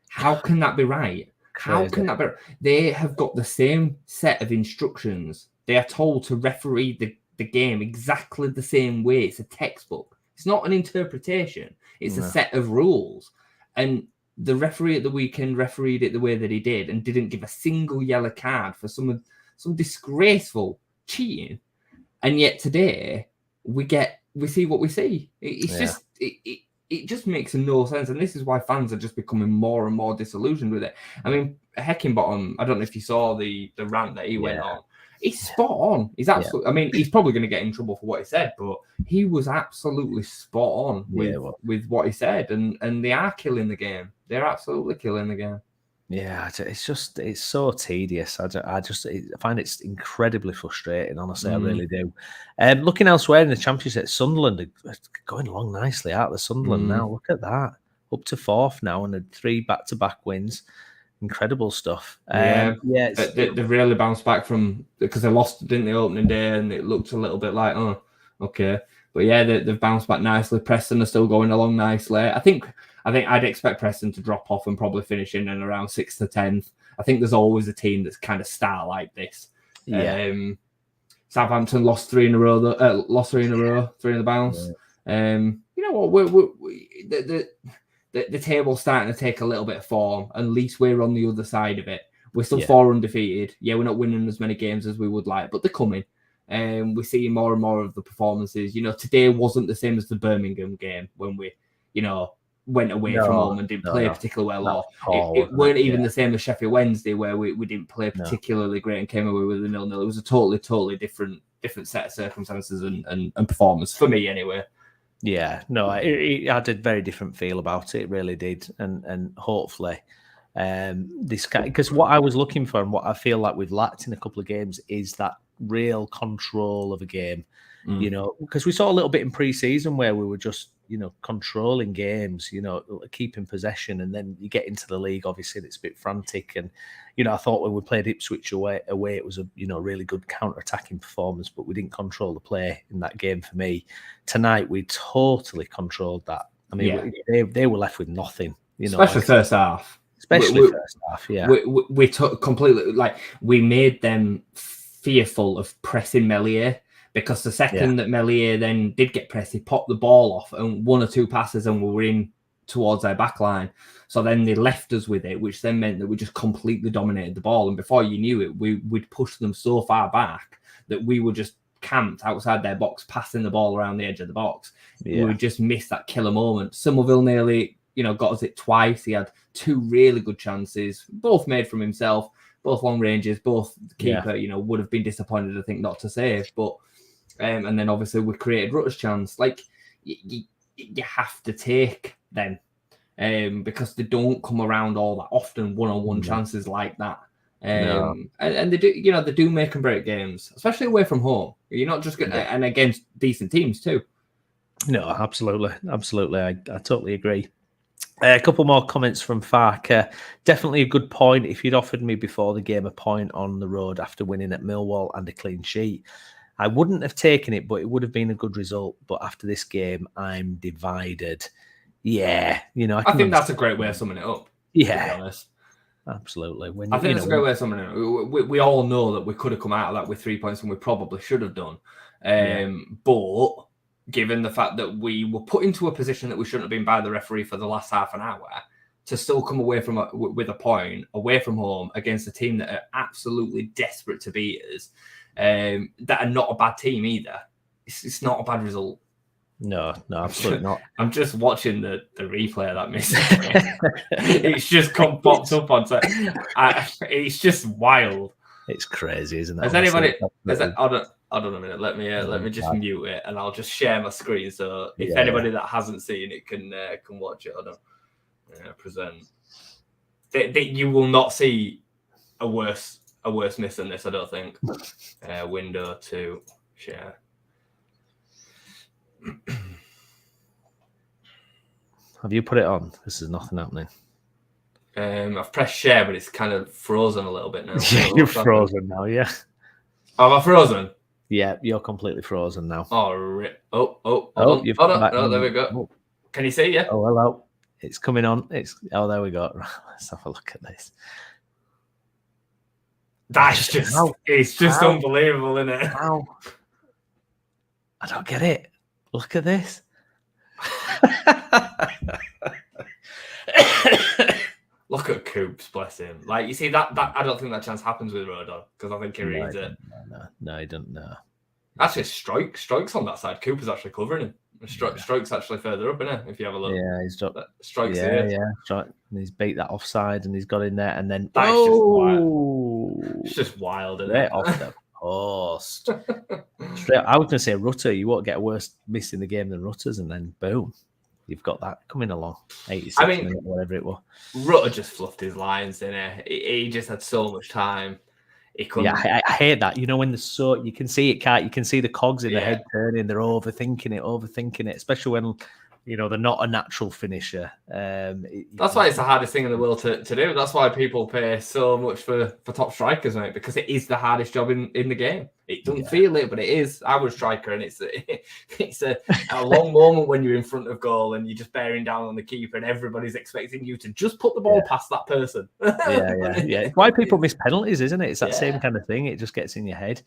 How can that be right? How can that be? They have got the same set of instructions. They are told to referee the game exactly the same way. It's a textbook. It's not an interpretation. It's a set of rules. And the referee at the weekend refereed it the way that he did and didn't give a single yellow card for some disgraceful cheating. And yet today we see what we see. It just makes no sense. And this is why fans are just becoming more and more disillusioned with it. I mean, Heckingbottom, I don't know if you saw the rant that he went on. He's spot on. He's absolutely. I mean, he's probably going to get in trouble for what he said, but he was absolutely spot on with what he said, and they are killing the game. They're absolutely killing the game. Yeah, it's so tedious. I find it incredibly frustrating. Honestly, I really do. Looking elsewhere in the Championship, Sunderland are going along nicely out the Sunderland now. Look at that, up to 4th now, and had 3 back-to-back wins. Incredible stuff. They've really bounced back from because they lost, didn't they, opening day, and it looked a little bit like, oh, okay. But yeah, they've bounced back nicely. Preston are still going along nicely. I think I'd expect Preston to drop off and probably finish in and around 6th to 10th. I think there's always a team that's kind of star like this. Yeah. Southampton lost 3 in a row. 3 in the bounce. Yeah. You know what? The table's starting to take a little bit of form. At least we're on the other side of it. We're still 4 undefeated. Yeah, we're not winning as many games as we would like, but they're coming. We're seeing more and more of the performances. You know, today wasn't the same as the Birmingham game when we, went away from home and didn't play particularly well. It weren't even the same as Sheffield Wednesday where we didn't play particularly great and came away with a 0-0. It was a totally different set of circumstances and performance for me anyway. Yeah, no, it had a very different feel about it. It really did, and hopefully, this because what I was looking for and what I feel like we've lacked in a couple of games is that real control of a game. You know, because we saw a little bit in pre-season where we were just controlling games, keeping possession, and then you get into the league, obviously, and it's a bit frantic. And I thought when we played Ipswich away, it was a really good counter-attacking performance, but we didn't control the play in that game. For me, tonight we totally controlled that. I mean, they were left with nothing, especially first half. First half, yeah. We took completely we made them fearful of pressing Meslier. Because the second that Meslier then did get pressed, he popped the ball off and 1 or 2 passes and we were in towards their back line. So then they left us with it, which then meant that we just completely dominated the ball. And before you knew it, we'd pushed them so far back that we were just camped outside their box, passing the ball around the edge of the box. We would just miss that killer moment. Somerville nearly, got us it twice. He had 2 really good chances, both made from himself, both long ranges, both the keeper, would have been disappointed, I think, not to save. But and then obviously we created Rutter's chance. You have to take them because they don't come around all that often. One-on-one chances like that, and they do. They do make and break games, especially away from home. You're not just gonna and against decent teams too. No, absolutely. I totally agree. A couple more comments from Fark. Definitely a good point. If you'd offered me before the game a point on the road after winning at Millwall and a clean sheet, I wouldn't have taken it, but it would have been a good result. But after this game, I'm divided. Yeah, I think that's a great way of summing it up. Yeah, to be honest. Absolutely. I think that's a great way of summing it up. We all know that we could have come out of that with 3 points, and we probably should have done. But given the fact that we were put into a position that we shouldn't have been by the referee for the last half an hour, to still come away with a point away from home against a team that are absolutely desperate to beat us. That are not a bad team either. It's not a bad result. No, absolutely not. I'm just watching the replay of that miss. It's just popped up on. It's just wild. It's crazy, isn't it? Has anybody? Hold on a minute. Let me just mute it, and I'll just share my screen. So if anybody that hasn't seen it can watch it. Hold on. Present. You will not see a worse miss than this, I don't think. Window to share. Have you put it on? This is nothing happening. I've pressed share, but it's kind of frozen a little bit now. Yeah, you're frozen now, yeah. Am I frozen? Yeah, you're completely frozen now. Oh, hold on. You've hold on. Oh, there we go. Oh. Can you see? Yeah. Oh, hello. It's coming on. There we go. Let's have a look at this. That's just, it's just unbelievable, isn't it? Wow. I don't get it. Look at this. Look at Coops, bless him. You see that I don't think that chance happens with Rodon because I think he reads it. No, he doesn't know. Actually, Stroke's on that side. Cooper's actually covering him. Stroke's actually further up, isn't it? If you have a look. Yeah, he's dropped. Stroke's here. Yeah. And he's beat that offside and he's got in there and then. That's just wild. It's just wild, isn't it? Off the Host. I was going to say Rutter. You won't get a worse miss in the game than Rutter's, and then boom, you've got that coming along. 86 minutes, whatever it was. Rutter just fluffed his lines, didn't he? He just had so much time. Yeah, I hate that. You know, when you can see it, you can see the cogs in the head turning. They're overthinking it, especially when, you know, they're not a natural finisher. That's why it's the hardest thing in the world to do. That's why people pay so much for top strikers, mate, because it is the hardest job in the game. It doesn't feel it, but it is. I was striker, and it's a long moment when you're in front of goal and you're just bearing down on the keeper, and everybody's expecting you to just put the ball past that person. Yeah. It's why people miss penalties, isn't it? It's that same kind of thing. It just gets in your head.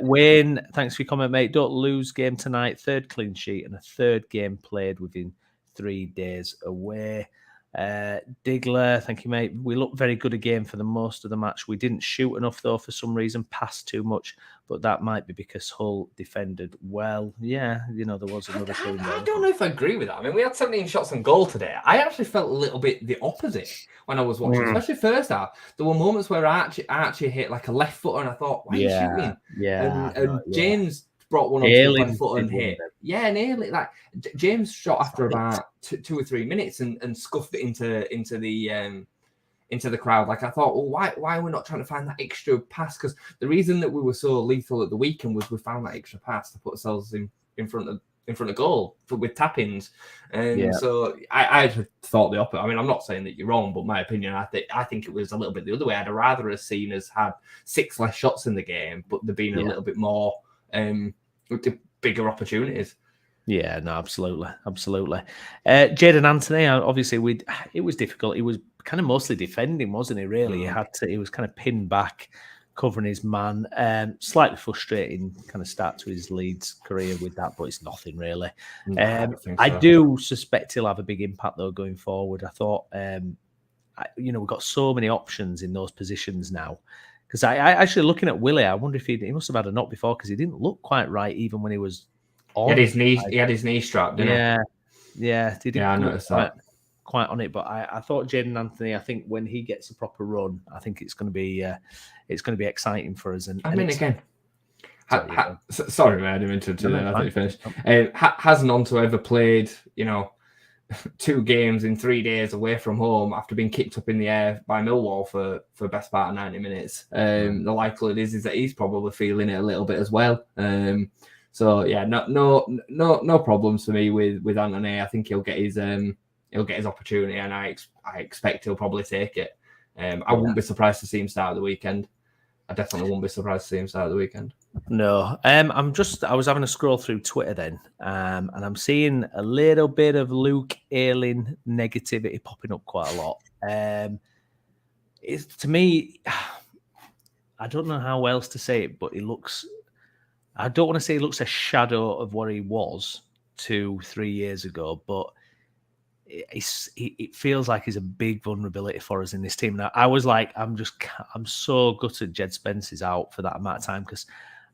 Wayne, thanks for your comment, mate. Don't lose game tonight. 3rd clean sheet and a 3rd game played within 3 days away. Diggler, thank you, mate. We looked very good again for the most of the match. We didn't shoot enough, though, for some reason, passed too much, but that might be because Hull defended well. Yeah, you know, there was another thing. I don't know if I agree with that. I mean, we had 17 shots on goal today. I actually felt a little bit the opposite when I was watching, especially first half. There were moments where Archie hit like a left footer, and I thought, why are you shooting? And James brought one on the left foot and hit. Yeah, nearly. Like James shot after about 2 or 3 minutes and scuffed it into the crowd. Like I thought, well, why are we not trying to find that extra pass? Because the reason that we were so lethal at the weekend was we found that extra pass to put ourselves in front of goal with tap-ins. So I thought the opposite. I mean, I'm not saying that you're wrong, but my opinion, I think it was a little bit the other way. I'd rather have seen us had 6 less shots in the game, but there being a little bit more bigger opportunities. Yeah, no, absolutely. Jayden Anthony, obviously, it was difficult. He was kind of mostly defending, wasn't he? Really, he was kind of pinned back, covering his man. Slightly frustrating kind of start to his Leeds career with that, but it's nothing really. I do suspect he'll have a big impact though going forward. I thought, we've got so many options in those positions now. Because I actually looking at Willie, I wonder if he must have had a knock before because he didn't look quite right even when he was on. He had his knee strapped, didn't he? Yeah. He didn't I noticed that. Quite on it, but I thought Jayden Anthony. I think when he gets a proper run, I think it's going to be exciting for us. Sorry, man, I didn't mean to. I thought you finished. Hasn't Onto ever played, 2 games in 3 days away from home after being kicked up in the air by Millwall for best part of 90 minutes. The likelihood is that he's probably feeling it a little bit as well. So yeah, no problems for me with Anthony. I think he'll get his opportunity, and I expect he'll probably take it. I wouldn't be surprised to see him start the weekend. I definitely wouldn't be surprised to see him start the weekend. No, I was having a scroll through Twitter then, and I'm seeing a little bit of Luke Ayling negativity popping up quite a lot. To me, I don't know how else to say it, but I don't want to say he looks a shadow of what he was 2-3 years ago, but it feels like he's a big vulnerability for us in this team. Now, I was like, I'm so gutted Jed Spence is out for that amount of time because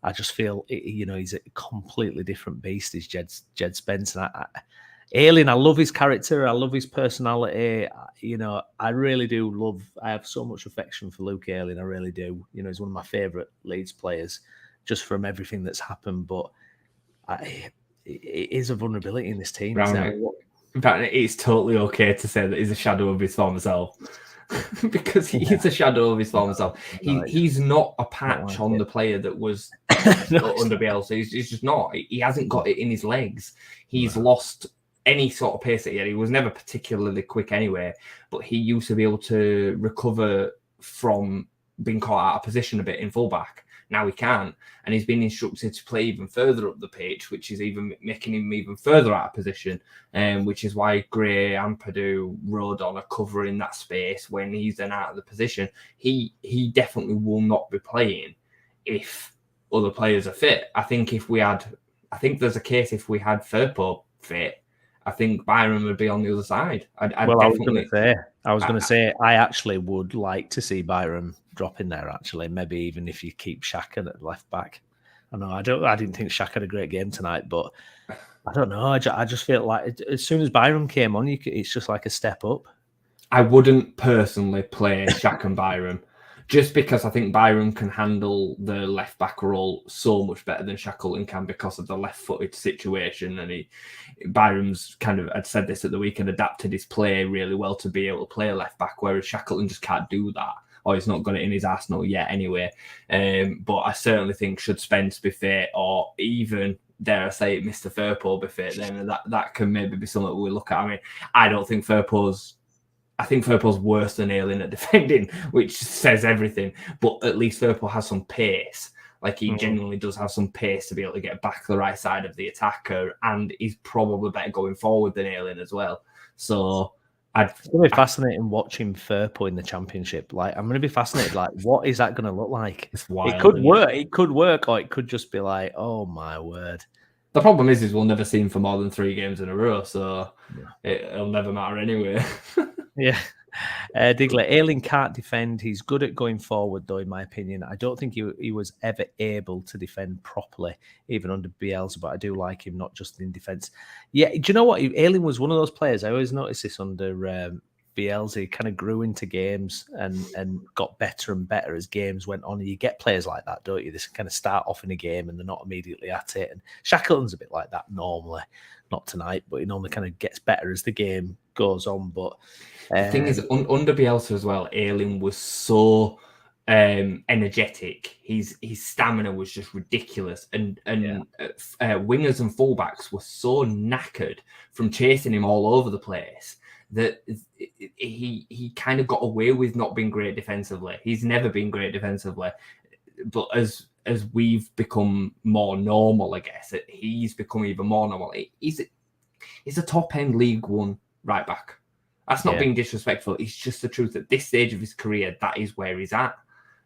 I just feel, he's a completely different beast. Is Jed Spence, and Ayling, I love his character, I love his personality. I really do I have so much affection for Luke Ayling. I really do. He's one of my favourite Leeds players, just from everything that's happened. But it is a vulnerability in this team. In fact, it's totally okay to say that he's a shadow of his former self because he's a shadow of his former self. He's not a patch on the player that was under Bielsa. He's just not. He hasn't got it in his legs. He's lost any sort of pace that he had. He was never particularly quick anyway, but he used to be able to recover from being caught out of position a bit in fullback. Now he can't, and he's been instructed to play even further up the pitch, which is even making him even further out of position, which is why Gray, Ampadu, Rodon are covering that space when he's then out of the position. He definitely will not be playing if other players are fit. I think there's a case if we had Firpo fit, I think Byram would be on the other side. I was going to say, I actually would like to see Byram drop in there, actually. Maybe even if you keep Shaka at left back. I didn't think Shaka had a great game tonight, but I don't know. I just feel like as soon as Byram came on, it's just like a step up. I wouldn't personally play Shaka and Byram just because I think Byram can handle the left back role so much better than Shackleton can because of the left-footed situation. And Byram's kind of, I'd said this at the weekend, adapted his play really well to be able to play left back, whereas Shackleton just can't do that. Or he's not got it in his arsenal yet anyway. But I certainly think should Spence be fit, or even, dare I say it, Mr. Firpo be fit, then that can maybe be something we look at. I mean, I think Firpo's worse than Ayling at defending, which says everything. But at least Firpo has some pace. Like, he genuinely does have some pace to be able to get back to the right side of the attacker, and he's probably better going forward than Ayling as well. So it's going to be fascinating watching Firpo in the Championship. Like, I'm going to be fascinated. Like, what is that going to look like? It's wild, it could work. It could work, or it could just be like, oh my word. The problem is we'll never see him for more than 3 games in a row, so it'll never matter anyway. Yeah. Diggler, Ayling can't defend. He's good at going forward, though, in my opinion. I don't think he was ever able to defend properly, even under Bielsa, but I do like him, not just in defence. Yeah, do you know what? Ayling was one of those players. I always noticed this under Bielsa. He kind of grew into games and got better and better as games went on. And you get players like that, don't you? They kind of start off in a game and they're not immediately at it. And Shackleton's a bit like that normally. Not tonight, but he normally kind of gets better as the game goes on. But the thing is, under Bielsa as well, Ayling was so energetic. His stamina was just ridiculous, and wingers and fullbacks were so knackered from chasing him all over the place that he kind of got away with not being great defensively. He's never been great defensively, but as we've become more normal, I guess he's become even more normal. He's a top end League One right back. That's not being disrespectful. It's just the truth. At this stage of his career, that is where he's at.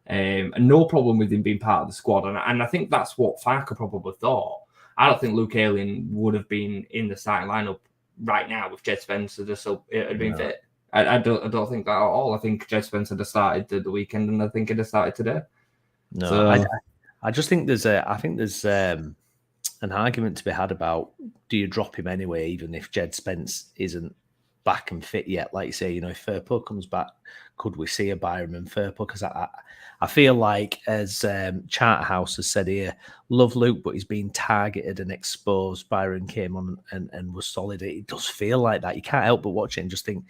And no problem with him being part of the squad. And I think that's what Farke probably thought. I don't think Luke Ayling would have been in the starting lineup right now with Jed Spencer just so it had been fit. I don't think that at all. I think Jed Spencer had started the weekend, and I think he'd have started today. No, so, I just think there's an argument to be had about, do you drop him anyway, even if Jed Spence isn't back and fit yet? Like you say, if Firpo comes back, could we see a Byram and Firpo? Because I feel like, as Charterhouse has said here, love Luke, but he's been targeted and exposed. Byram came on and was solid. It does feel like that. You can't help but watch it and just think,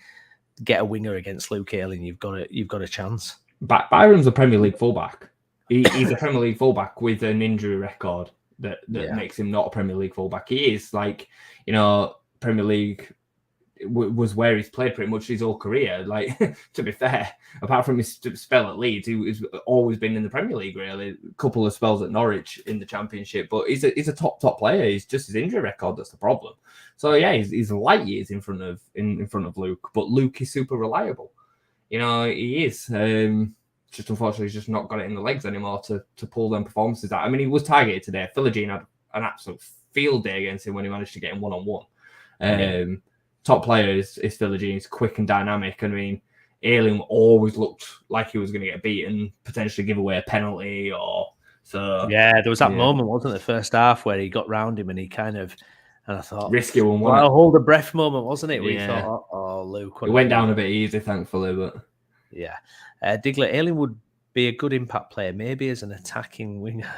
get a winger against Luke Ayling, you've got a chance. Byram's a Premier League fullback. He's a Premier League fullback with an injury record that makes him not a Premier League fullback. He is like, Premier League was where he's played pretty much his whole career. Like, to be fair, apart from his spell at Leeds, he's always been in the Premier League, really. A couple of spells at Norwich in the Championship, but he's a top player. He's just his injury record that's the problem. So yeah, he's light years in front of Luke, but Luke is super reliable. He is. Just unfortunately, he's just not got it in the legs anymore to pull them performances out. I mean, he was targeted today. Philogene had an absolute field day against him when he managed to get him one-on-one. Top player is Philogene. He's quick and dynamic. I mean, Ayling always looked like he was going to get beaten, potentially give away a penalty or so. Yeah, there was that moment, wasn't it, the first half, where he got round him and he kind of, and I thought, risky one, a hold the breath moment, wasn't it? We thought, oh, Luke. It went down a bit easy, thankfully, but yeah. Diggler, Ayling would be a good impact player, maybe as an attacking winger.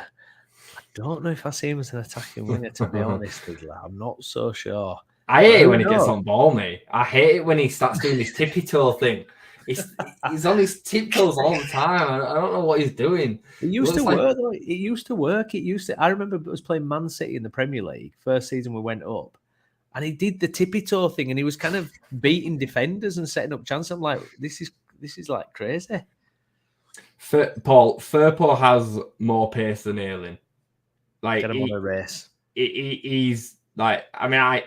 I don't know if I see him as an attacking winger, to be honest, Diggler. I'm not so sure. I hate it when he gets on ball, mate. I hate it when he starts doing this tippy toe thing. He's on his tiptoes all the time. I don't know what he's doing. It used to work. Though. It used to work. I remember I was playing Man City in the Premier League, first season we went up, and he did the tippy toe thing, and he was kind of beating defenders and setting up chances. I'm like, this is like crazy. Firpo has more pace than Ayling. Like, get him on a race. He's like, I mean, I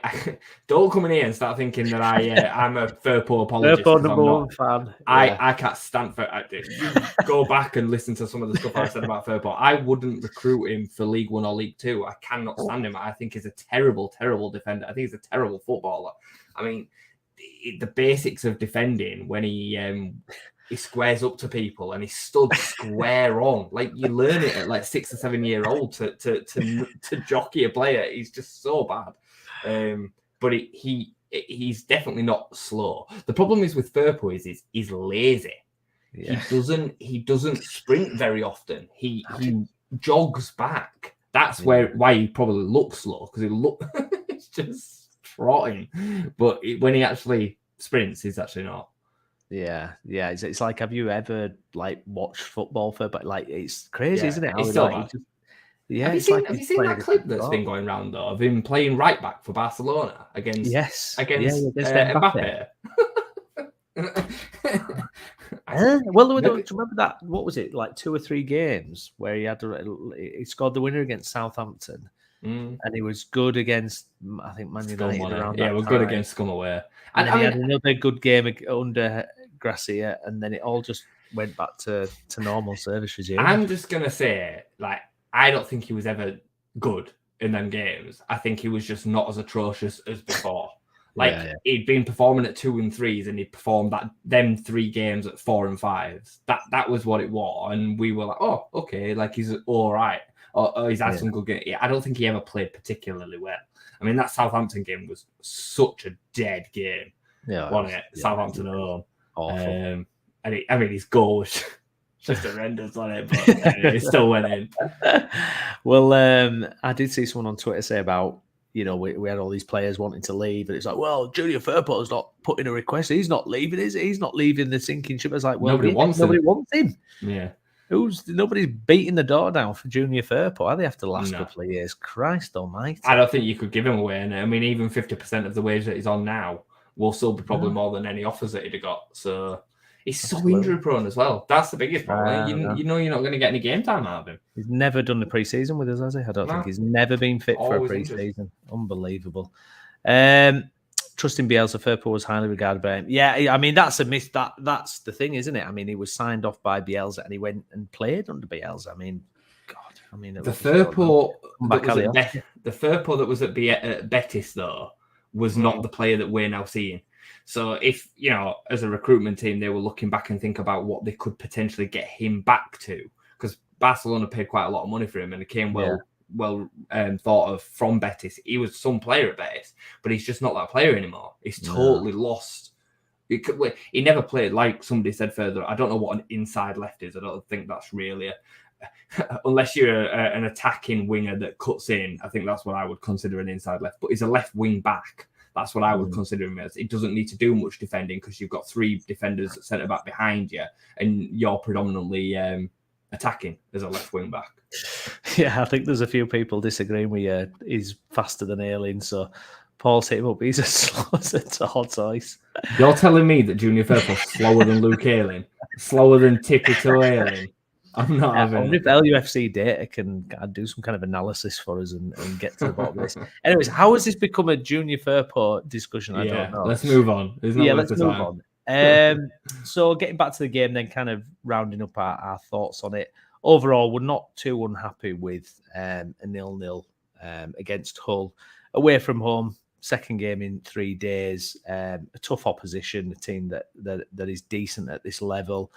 don't come in here and start thinking that I'm a Firpo apologist. Firpo number one fan. I can't stand for it. Go back and listen to some of the stuff I said about Firpo. I wouldn't recruit him for League One or League Two. I cannot stand him. I think he's a terrible, terrible defender. I think he's a terrible footballer. I mean, the basics of defending when he squares up to people and he stood square on. Like, you learn it at like 6 or 7 year old to jockey a player. He's just so bad. But he's definitely not slow. The problem is with Firpo is he's lazy. Yeah. He doesn't sprint very often. He jogs back. That's why he probably looks slow, because it's just trotting. But when he actually sprints, he's actually not. Yeah. It's like, have you ever like watched football for? But like, it's crazy, isn't it? It's so bad. Have you seen that clip that's been going around though of him playing right back for Barcelona against Mbappe? Well, do you remember that? What was it, like 2 or 3 games where he scored the winner against Southampton, and he was good against, I think, Man United around that we're time. Good against Scum away, and then he had another good game under Gracia, and then it all just went back to normal service regime. I'm just gonna say, like, I don't think he was ever good in them games. I think he was just not as atrocious as before. Like, he'd been performing at 2 and 3s, and he'd performed them 3 games at 4 and 5s. That was what it was, and we were like, oh, okay, like he's all right, or he's had some good games. I don't think he ever played particularly well. I mean, that Southampton game was such a dead game, wasn't it? Southampton at home. Awful. And his goal was just horrendous on it, but it still went in. Well, I did see someone on Twitter say about, we had all these players wanting to leave, and it's like, well, Junior Firpo's not putting a request. He's not leaving, is he? He's not leaving the sinking ship. It's like, well, nobody wants him. Yeah. Nobody's beating the door down for Junior Firpo, are they, after the last couple of years? Christ almighty. I don't think you could give him away. And I mean, even 50% of the wage that he's on now will still be probably more than any offers that he'd have got. So he's so injury prone as well. That's the biggest problem. You know you're not going to get any game time out of him. He's never done the pre-season with us, has he? I don't think he's never been fit for a pre-season. Unbelievable. Trusting Bielsa, Firpo was highly regarded by him. Yeah, I mean, that's a miss. That's the thing, isn't it? I mean, he was signed off by Bielsa and he went and played under Bielsa. I mean, God. I mean, the Firpo that was at Betis, though, was not the player that we're now seeing. So if, as a recruitment team, they were looking back and think about what they could potentially get him back to, because Barcelona paid quite a lot of money for him and it came well thought of from Betis. He was some player at Betis, but he's just not that player anymore. He's totally lost. He never played, like somebody said further. I don't know what an inside left is. I don't think that's really unless you're an attacking winger that cuts in. I think that's what I would consider an inside left, but he's a left wing back. That's what I would consider him as. It doesn't need to do much defending because you've got 3 defenders at centre back behind you, and you're predominantly attacking as a left wing back. Yeah, I think there's a few people disagreeing with you. He's faster than Ayling, so Paul's hit him up. He's as slow as a tortoise. You're telling me that Junior Firpo's slower than Luke Ayling? Slower than Tippy Ayling? I'm not having it. I wonder if LUFC data can do some kind of analysis for us and get to the bottom of this. Anyways, how has this become a Junior Firpo discussion? I don't know. Let's move on. Let's move on. So getting back to the game, then kind of rounding up our thoughts on it. Overall, we're not too unhappy with a 0-0 against Hull. Away from home, second game in 3 days, a tough opposition, a team that is decent at this level.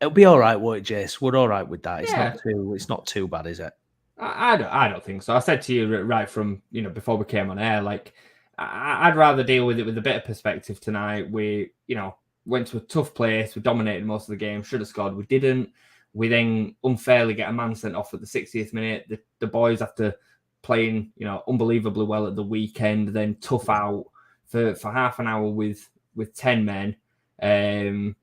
It'll be all right, won't it, Jace? We're all right with that. It's not too bad, is it? I don't think so. I said to you right from before we came on air, like I'd rather deal with it with a bit of perspective tonight. We went to a tough place. We dominated most of the game. Should have scored. We didn't. We then unfairly get a man sent off at the 60th minute. The boys, after playing unbelievably well at the weekend, then tough out for half an hour with 10 men, and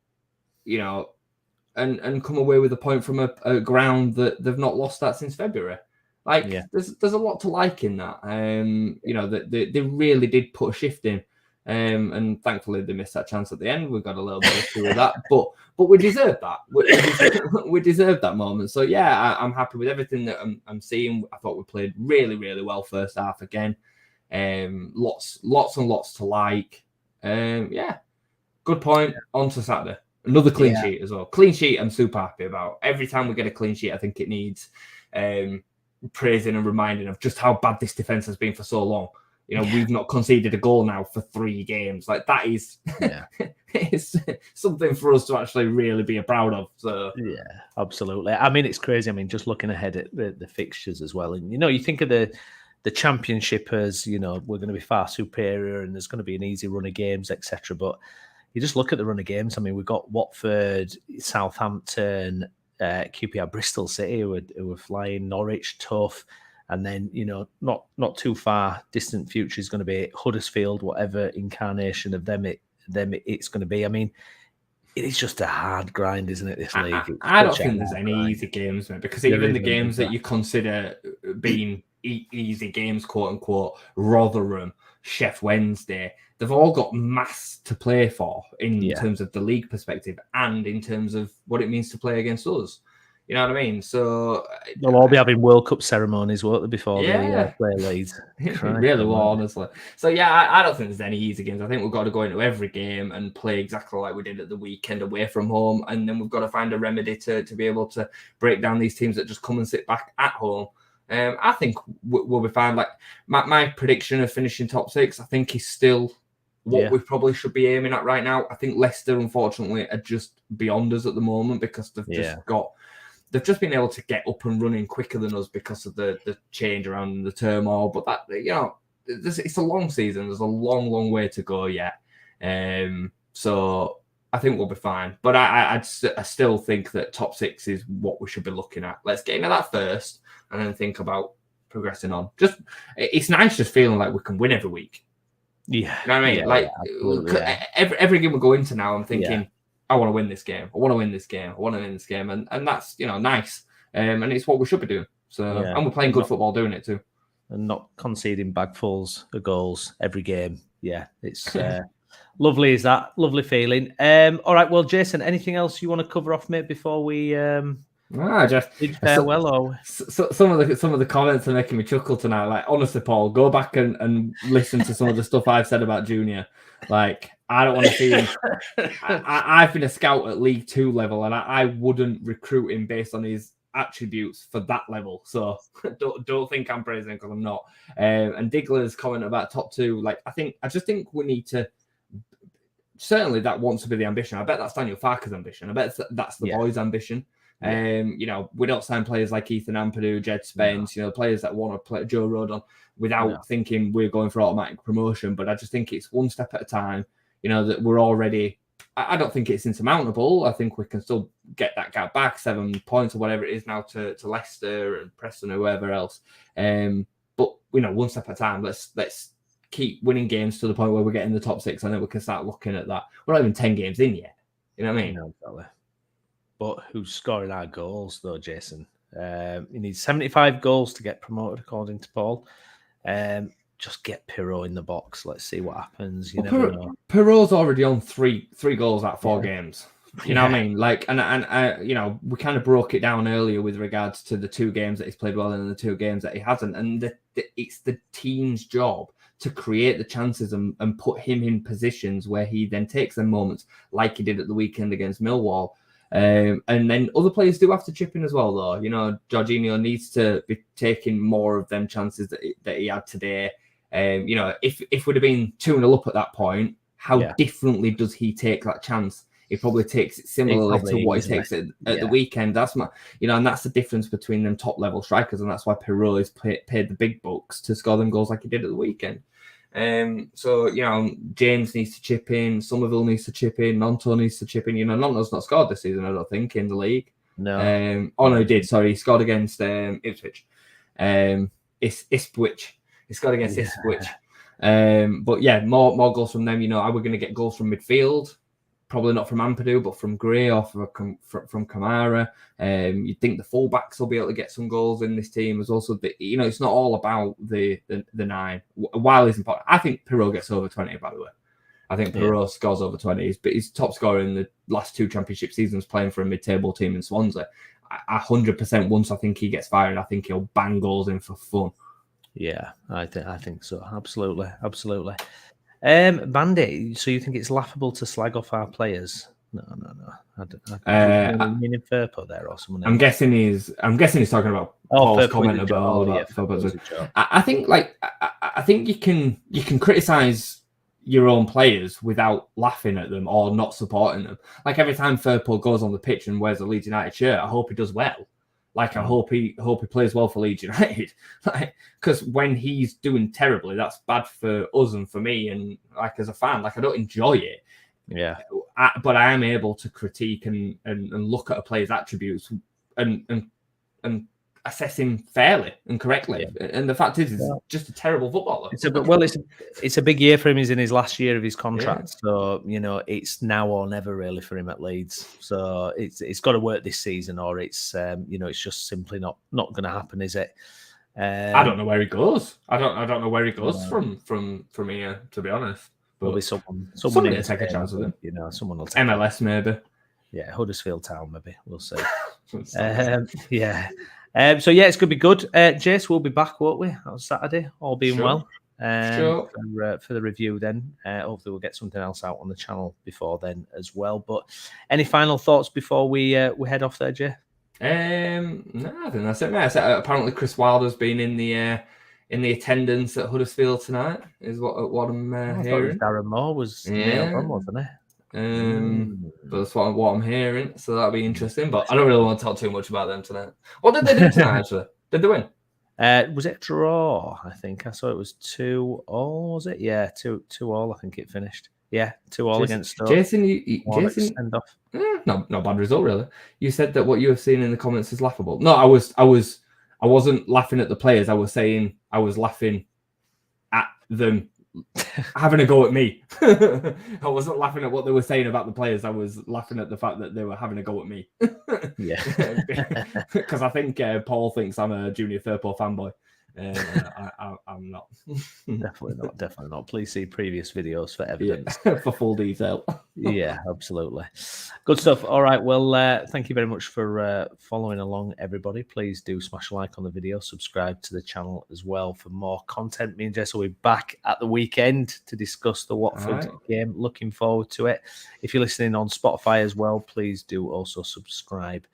come away with a point from a ground that they've not lost that since February. There's a lot to like in that. That they really did put a shift in. And thankfully they missed that chance at the end. We got a little bit of issue with that, but we deserved that. We deserved that moment. So yeah, I'm happy with everything that I'm seeing. I thought we played really, really well first half again. Lots and lots to like. Good point. On to Saturday. Another clean sheet as well. Clean sheet I'm super happy about. Every time we get a clean sheet, I think it needs praising and reminding of just how bad this defence has been for so long. We've not conceded a goal now for 3 games. Like that is it's something for us to actually really be proud of. So yeah, absolutely. I mean, it's crazy. I mean, just looking ahead at the fixtures as well, and you think of the championship as we're going to be far superior, and there's going to be an easy run of games, etc. But you just look at the run of games. I mean, we've got Watford, Southampton, QPR, Bristol City, who are flying, Norwich, tough. And then, not too far distant future is going to be Huddersfield, whatever incarnation of them it's going to be. I mean, it is just a hard grind, isn't it, this league? I don't think there's any easy games, mate, because even the games that you consider being easy games, quote unquote, Rotherham, Sheff Wednesday, they've all got mass to play for in terms of the league perspective and in terms of what it means to play against us. You know what I mean? So they'll all be having World Cup ceremonies, won't they, before they play Leeds? Really will, honestly. So I don't think there's any easy games. I think we've got to go into every game and play exactly like we did at the weekend away from home, and then we've got to find a remedy to be able to break down these teams that just come and sit back at home. I think we'll be fine. Like my prediction of finishing top 6, I think is still what we probably should be aiming at right now. I think Leicester, unfortunately, are just beyond us at the moment because they've just been able to get up and running quicker than us because of the change around the turmoil. But that, it's a long season. There's a long, long way to go yet. So I think we'll be fine. But I still think that top 6 is what we should be looking at. Let's get into that first and then think about progressing on. It's nice just feeling like we can win every week. Yeah. You know what I mean? Every game we go into now, I'm thinking, I want to win this game. I want to win this game. I want to win this game. And that's, nice. And it's what we should be doing. So, and we're playing good football doing it too. And not conceding bagfuls of goals every game. Yeah, it's lovely, is that? Lovely feeling. All right, well, Jayson, anything else you want to cover off, mate, before we just farewell? Some of the comments are making me chuckle tonight. Like, honestly, Paul, go back and listen to some of the stuff I've said about Junior. Like, I don't want to see him. I've been a scout at League 2 level, and I wouldn't recruit him based on his attributes for that level. So don't think I'm praising him because I'm not. And Diggler's comment about top 2, like I just think we need to. Certainly, that wants to be the ambition. I bet that's Daniel Farke's ambition. I bet that's the boys' ambition. We don't sign players like Ethan Ampadu, Jed Spence, players that want to play Joe Rodon without thinking we're going for automatic promotion. But I just think it's one step at a time. That we're already, I don't think it's insurmountable. I think we can still get that gap back, 7 points or whatever it is now to Leicester and Preston or whoever else. But one step at a time. Let's keep winning games to the point where we're getting the top 6, and then we can start looking at that. We're not even 10 games in yet. You know what I mean? No, exactly. But who's scoring our goals though, Jayson? He needs 75 goals to get promoted, according to Paul. Just get Pirot in the box. Let's see what happens. You never know. Pirot's already on three goals at 4 games. You know what I mean? Like, and we kind of broke it down earlier with regards to the 2 games that he's played well in and the 2 games that he hasn't. And it's the team's job to create the chances and put him in positions where he then takes them moments, like he did at the weekend against Millwall. And then other players do have to chip in as well, though. Jorginho needs to be taking more of them chances that he had today. If we'd have been 2-0 up at that point, how differently does he take that chance? He probably takes it similarly to what he takes at the weekend. That's and that's the difference between them top level strikers, and that's why Pirot is paid the big bucks to score them goals like he did at the weekend. James needs to chip in, Somerville needs to chip in, Nonto needs to chip in. Nonto's not scored this season, I don't think, in the league. No. No, he did. Sorry, he scored against Ipswich. Ipswich. He scored against Ipswich. But yeah, more goals from them. Are we going to get goals from midfield? Probably not from Ampadu, but from Gray or from Kamara. You'd think the fullbacks will be able to get some goals in this team as well. So it's not all about the 9. While it's important, I think Pirot gets over 20. By the way, I think Pirot scores over 20. But he's top scorer in the last 2 championship seasons, playing for a mid-table team in Swansea. 100%. Once I think he gets fired, I think he'll bang goals in for fun. Yeah, I think so. Absolutely. Bandy, so you think it's laughable to slag off our players? No. Meaning Firpo there or someone else? I'm guessing he's talking about Paul's comment about Firpo. I think you can criticize your own players without laughing at them or not supporting them. Like every time Firpo goes on the pitch and wears a Leeds United shirt, I hope he does well. Like I hope he plays well for Leeds United, because when he's doing terribly, that's bad for us and for me. And like as a fan, like I don't enjoy it. Yeah. But I am able to critique and look at a player's attributes and assess him fairly and correctly. Yeah. And the fact is, he's just a terrible footballer. It's a big year for him. He's in his last year of his contract, so it's now or never really for him at Leeds. So it's got to work this season, or it's it's just simply not going to happen, is it? I don't know where he goes. I don't know where he goes from here, to be honest. But there'll be someone will take a chance with him. Someone will take MLS maybe. Yeah, Huddersfield Town maybe. We'll see. Yeah. So it's going to be good. Jace, we'll be back, won't we, on Saturday, all being well. For the review then. Hopefully we'll get something else out on the channel before then as well. But any final thoughts before we head off there, Jay? No, I think that's it, mate. Apparently Chris Wilder's been in the attendance at Huddersfield tonight, is what I'm hearing. Darren Moore was nailed on, wasn't he? But that's what I'm hearing, so that'll be interesting. But I don't really want to talk too much about them tonight. What did they do tonight, actually? Did they win? Was it a draw? I think I saw it was 2-2. Was it? Yeah, 2-2. I think it finished. Yeah, 2-2 against Stoke. Jason, send off. Not bad result, really. You said that what you have seen in the comments is laughable. No, I wasn't laughing at the players. I was saying I was laughing at them having a go at me. I wasn't laughing at what they were saying about the players. I was laughing at the fact that they were having a go at me. Yeah, because I think Paul thinks I'm a Junior Firpo fanboy. I'm not. Definitely not. Please see previous videos for evidence. For full detail. Yeah, absolutely. Good stuff. All right. Well, thank you very much for following along, everybody. Please do smash a like on the video. Subscribe to the channel as well for more content. Me and Jess will be back at the weekend to discuss the Watford game. Looking forward to it. If you're listening on Spotify as well, please do also subscribe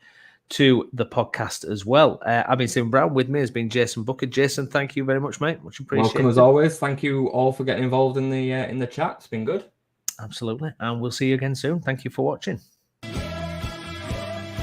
to the podcast as well. I've been Stephen Brown. With me has been Jason Booker. Jason, thank you very much, mate. Much appreciated. Welcome as always. Thank you all for getting involved in the chat. It's been good. Absolutely. And we'll see you again soon. Thank you for watching.